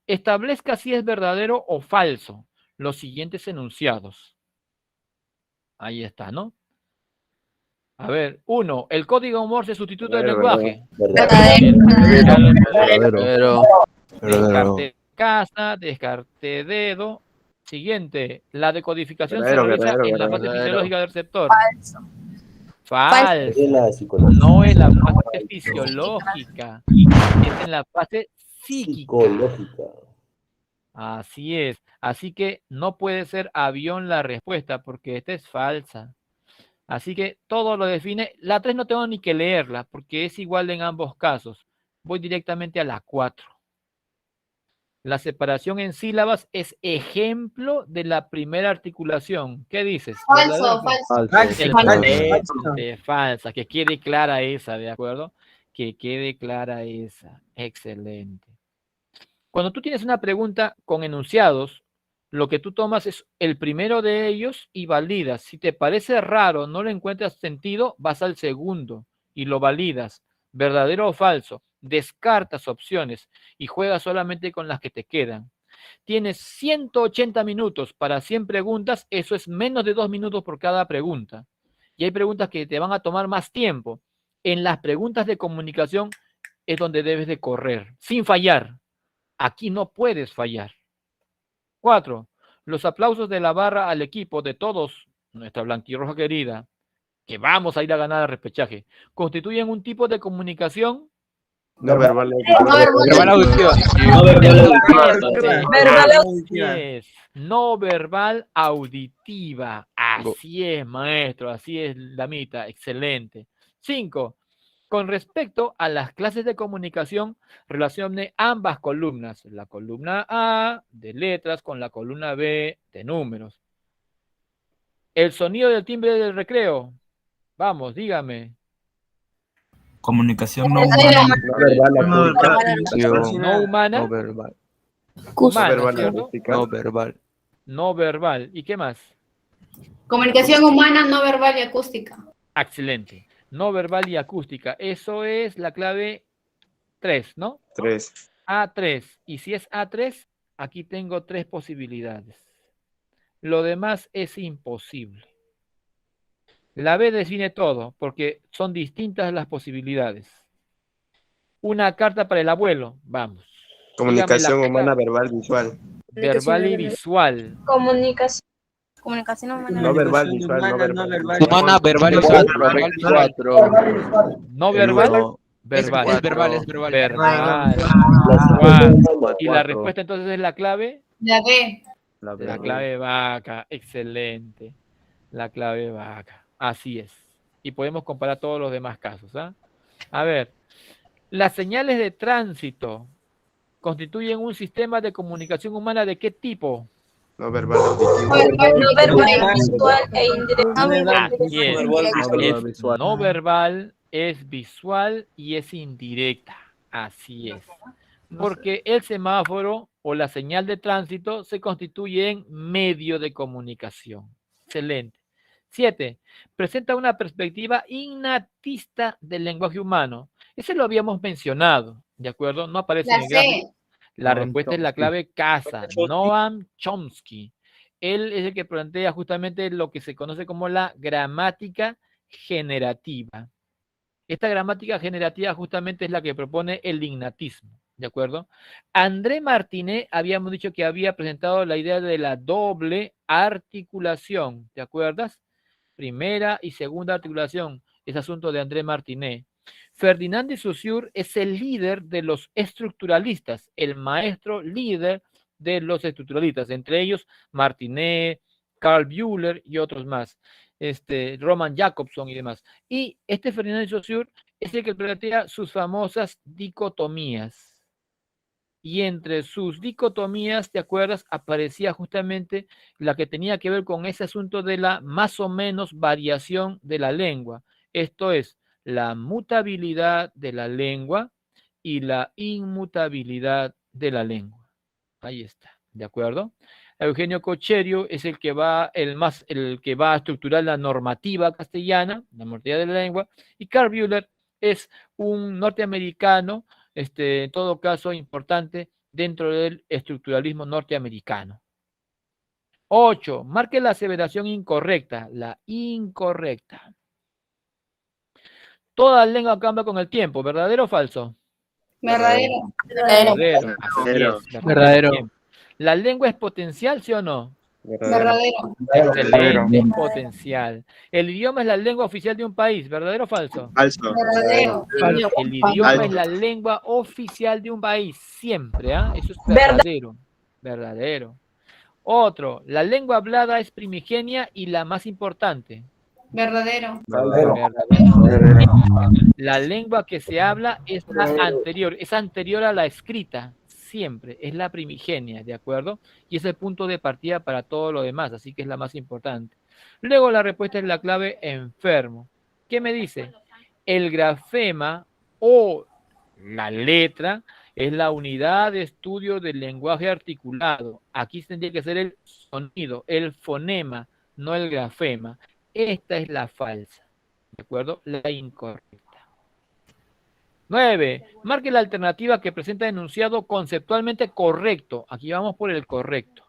Establezca si es verdadero o falso los siguientes enunciados. Ahí está, ¿no? A ver, 1. El código Morse sustituto del lenguaje. Verdadero. Descarte casa, descarte dedo. Siguiente. La decodificación Verdadero, se realiza verdadero, en la fase verdadero. fisiológica del receptor. Falso. Falso. Es la psicología. No en la fase fisiológica. Es en la fase psíquica. Psicológica. Así es. Así que no puede ser avión la respuesta porque esta es falsa. Así que todo lo define. La 3 no tengo ni que leerla porque es igual en ambos casos. Voy directamente a la 4. La separación en sílabas es ejemplo de la primera articulación. ¿Qué dices? Falso, falso. Excelente, falsa. Que quede clara esa, ¿de acuerdo? Que quede clara esa. Excelente. Cuando tú tienes una pregunta con enunciados, lo que tú tomas es el primero de ellos y validas. Si te parece raro, no le encuentras sentido, vas al segundo y lo validas. ¿Verdadero o falso? Descartas opciones y juegas solamente con las que te quedan. Tienes 180 minutos para 100 preguntas, eso es menos de 2 minutos por cada pregunta. Y hay preguntas que te van a tomar más tiempo. En las preguntas de comunicación es donde debes de correr, sin fallar. Aquí no puedes fallar. 4. Los aplausos de la barra al equipo de todos, nuestra blanquirroja querida, que vamos a ir a ganar el repechaje, constituyen un tipo de comunicación No verbal. Verbal auditiva. Así es. No verbal auditiva. Así es, maestro. Así es, damita. Excelente. 5. Con respecto a las clases de comunicación, relacione ambas columnas. La columna A de letras con la columna B de números. El sonido del timbre del recreo. Vamos, dígame. Comunicación no humana. No humana. No verbal. Humana, ¿cierto? No verbal. No verbal. ¿Y qué más? Comunicación humana, no verbal y acústica. Excelente. No verbal y acústica. Eso es la clave 3, ¿no? 3. A3. Y si es A3, aquí tengo 3 posibilidades. Lo demás es imposible. La B define todo, porque son distintas las posibilidades. Una carta para el abuelo. Vamos. Comunicación humana, verbal, visual. Verbal y visual. Comunicación humana. No verbal, visual, no verbal. Humana, verbal y visual. No verbal. No. Verbal. Es verbal, es verbal. Verbal. Cuatro. Y la respuesta entonces es la clave. La B. La clave vaca. Excelente. La clave vaca. Así es. Y podemos comparar todos los demás casos. ¿Ah? A ver. Las señales de tránsito constituyen un sistema de comunicación humana ¿de qué tipo? No verbal, auditivo. No verbal, visual e indirecto. Así es. verbal, Es visual. no verbal, es visual y es indirecta. Así es. Porque el semáforo o la señal de tránsito se constituye en medio de comunicación. Excelente. 7. Presenta una perspectiva innatista del lenguaje humano. Ese lo habíamos mencionado, ¿de acuerdo? No aparece La en el gráfico. C. La Noam respuesta es la Chomsky. clave casa, Noam Chomsky. Él es el que plantea justamente lo que se conoce como la gramática generativa. Esta gramática generativa justamente es la que propone el lignatismo, ¿de acuerdo? André Martinet habíamos dicho que había presentado la idea de la doble articulación, ¿te acuerdas? Primera y segunda articulación, es asunto de André Martinet. Ferdinand de Saussure es el líder de los estructuralistas, el maestro líder de los estructuralistas, entre ellos Martinet, Carl Bühler y otros más, Roman Jakobson y demás. Y este Ferdinand de Saussure es el que plantea sus famosas dicotomías. Y entre sus dicotomías, ¿te acuerdas? Aparecía justamente la que tenía que ver con ese asunto de la más o menos variación de la lengua. Esto es, la mutabilidad de la lengua y la inmutabilidad de la lengua. Ahí está, ¿de acuerdo? Eugenio Cocherio es el que va a estructurar la normativa castellana, la normativa de la lengua, y Carl Bühler es un norteamericano, en todo caso importante dentro del estructuralismo norteamericano. 8. Marque la aseveración incorrecta, la incorrecta. Toda lengua cambia con el tiempo, ¿verdadero o falso? Verdadero. Verdadero. Así Verdadero. es, Verdadero. ¿La lengua es potencial, sí o no? Verdadero. Excelente, es potencial. ¿El idioma es la lengua oficial de un país? ¿Verdadero o falso? Falso. Verdadero. El idioma Falso. es la lengua oficial de un país, siempre, ¿ah? Eso es verdadero. Verdadero. Otro, la lengua hablada es primigenia y la más importante. Verdadero. Verdadero. La lengua que se habla es la anterior, es anterior a la escrita, siempre, es la primigenia, ¿de acuerdo? Y es el punto de partida para todo lo demás, así que es la más importante. Luego la respuesta es la clave enfermo. ¿Qué me dice? El grafema o la letra es la unidad de estudio del lenguaje articulado. Aquí tendría que ser el sonido, el fonema, no el grafema. Esta es la falsa, ¿de acuerdo? La incorrecta. 9. Marque la alternativa que presenta enunciado conceptualmente correcto. Aquí vamos por el correcto.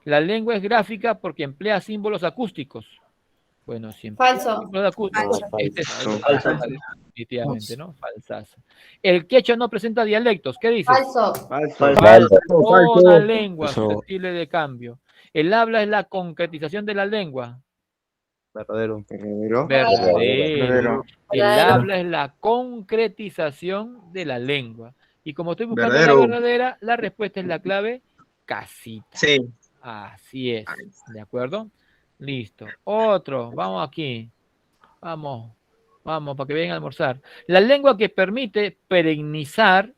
La lengua es gráfica porque emplea símbolos acústicos. Bueno, siempre. Falso. Símbolos acústicos. Falso. Este es Falso. definitivamente, ¿no? Falsazo. El quechua no presenta dialectos. ¿Qué dices? Falso. Falso. Toda lengua susceptible de cambio. El habla es la concretización de la lengua. Verdadero. Verdadero. El habla es la concretización de la lengua. Y como estoy buscando la Verdadero. verdadera, la respuesta es la clave casita. Sí. Así es. ¿De acuerdo? Listo. Otro. Vamos aquí. Vamos. Vamos, para que vengan a almorzar. La lengua que permite perennizar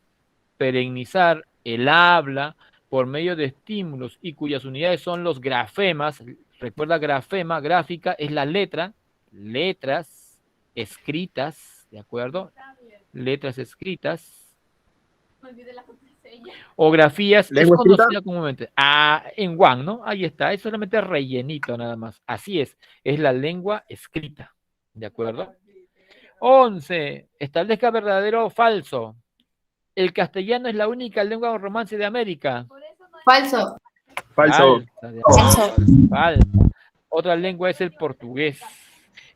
el habla por medio de estímulos y cuyas unidades son los grafemas. Recuerda, grafema, gráfica, es la letra, letras escritas, ¿de acuerdo? Letras escritas. O grafías, es ¿Lengua escrita? conocida comúnmente. En Wang, ¿no? Ahí está, es solamente rellenito nada más. Así es la lengua escrita, ¿de acuerdo? 11. Establezca verdadero o falso. El castellano es la única lengua romance de América. Falso. Falso. Falsa. Otra lengua es el portugués.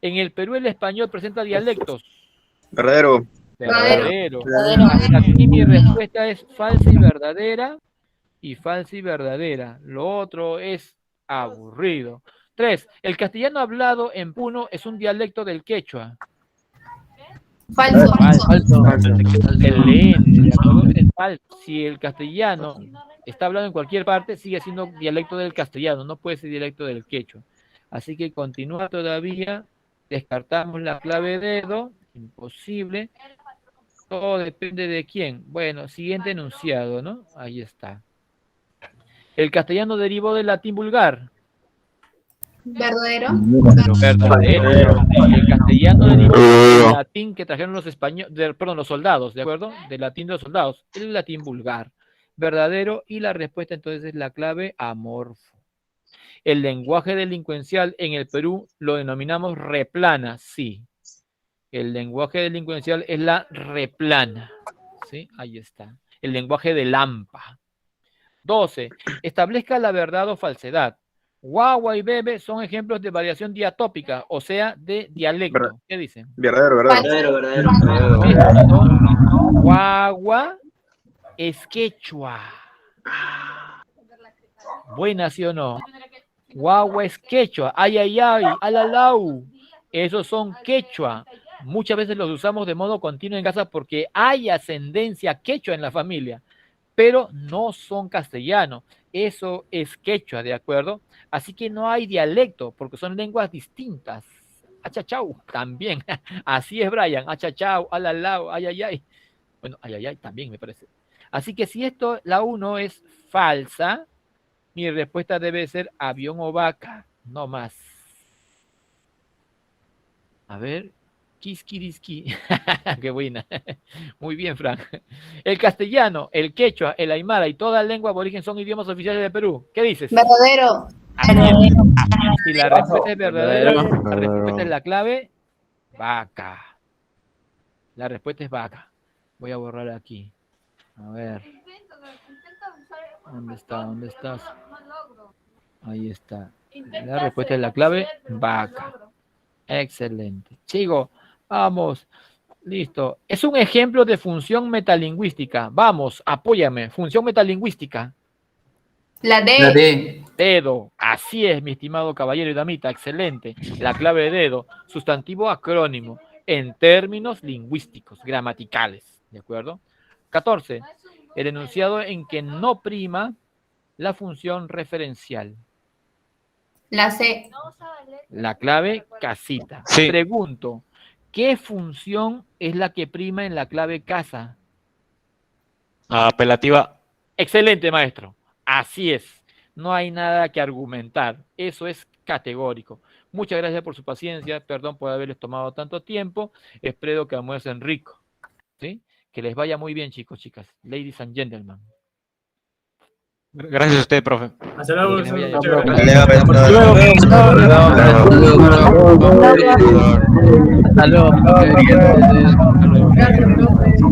En el Perú el español presenta dialectos. Verdadero. Verdadero. Aquí mi respuesta es falsa y verdadera. Y falsa y verdadera. Lo otro es aburrido. 3. El castellano hablado en Puno es un dialecto del quechua. Falso. Excelente, ¿de acuerdo? Es falso. Si el castellano está hablado en cualquier parte, sigue siendo dialecto del castellano, no puede ser dialecto del quechua. Así que continúa todavía, descartamos la clave dedo, imposible. Todo depende de quién. Bueno, siguiente enunciado, ¿no? Ahí está. El castellano derivó del latín vulgar. Verdadero. Verdadero. El castellano derivó del latín que trajeron los españoles, los soldados, ¿de acuerdo? Del latín de los soldados, el latín vulgar. Verdadero, y la respuesta entonces es la clave amorfo. El lenguaje delincuencial en el Perú lo denominamos replana, sí. El lenguaje delincuencial es la replana. ¿Sí? Ahí está. El lenguaje de Lampa. 12. Establezca la verdad o falsedad. Guagua y bebe son ejemplos de variación diatópica, o sea, de dialecto. ¿Qué dicen? Verdadero. Verdadero. Guagua es quechua. Buena, ¿sí o no? Guagua es quechua. Ay, ay, ay, alalau. Esos son quechua. Muchas veces los usamos de modo continuo en casa porque hay ascendencia quechua en la familia, pero no son castellanos. Eso es quechua, ¿de acuerdo? Así que no hay dialecto, porque son lenguas distintas. Achachau, también. Así es, Brian. Achachau, alalao, ay, ay, ay. Bueno, ay, ay, ay, también me parece. Así que si esto, la 1 es falsa, mi respuesta debe ser avión o vaca, no más. A ver, Kiskiriski. Qué buena. Muy bien, Frank. El castellano, el quechua, el aymara y toda lengua aborigen son idiomas oficiales de Perú. ¿Qué dices? Verdadero. Así es. Si la respuesta es verdadera, la respuesta es la clave, vaca. La respuesta es vaca. Voy a borrar aquí. A ver. ¿Dónde está? ¿Dónde estás? Ahí está. La respuesta es la clave, vaca. Excelente. Sigo. Vamos. Listo. Es un ejemplo de función metalingüística. Vamos, apóyame. Función metalingüística. La D. La D. Dedo. Así es, mi estimado caballero y damita. Excelente. La clave de dedo. Sustantivo acrónimo. En términos lingüísticos, gramaticales. ¿De acuerdo? 14. El enunciado en que no prima la función referencial. La C. La clave casita. Sí. Pregunto, ¿qué función es la que prima en la clave casa? Apelativa. Excelente, maestro. Así es. No hay nada que argumentar. Eso es categórico. Muchas gracias por su paciencia. Perdón por haberles tomado tanto tiempo. Espero que almuercen rico. ¿Sí? Que les vaya muy bien, chicos, chicas. Ladies and gentlemen. Gracias a usted, profe. Que les vaya bien. Hasta luego.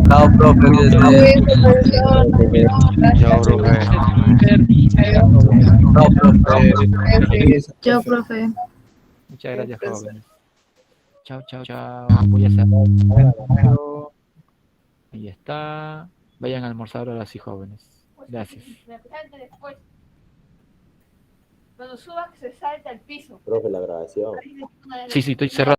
Chao, profe. Chao, profe. Chao, profe. Muchas gracias, jóvenes. Chao, chao, chao. Voy a cerrar. Ahí está. Vayan a almorzar ahora sí, jóvenes. Gracias. Cuando subas, se salta al piso. Profe, la grabación. Sí, estoy cerrando.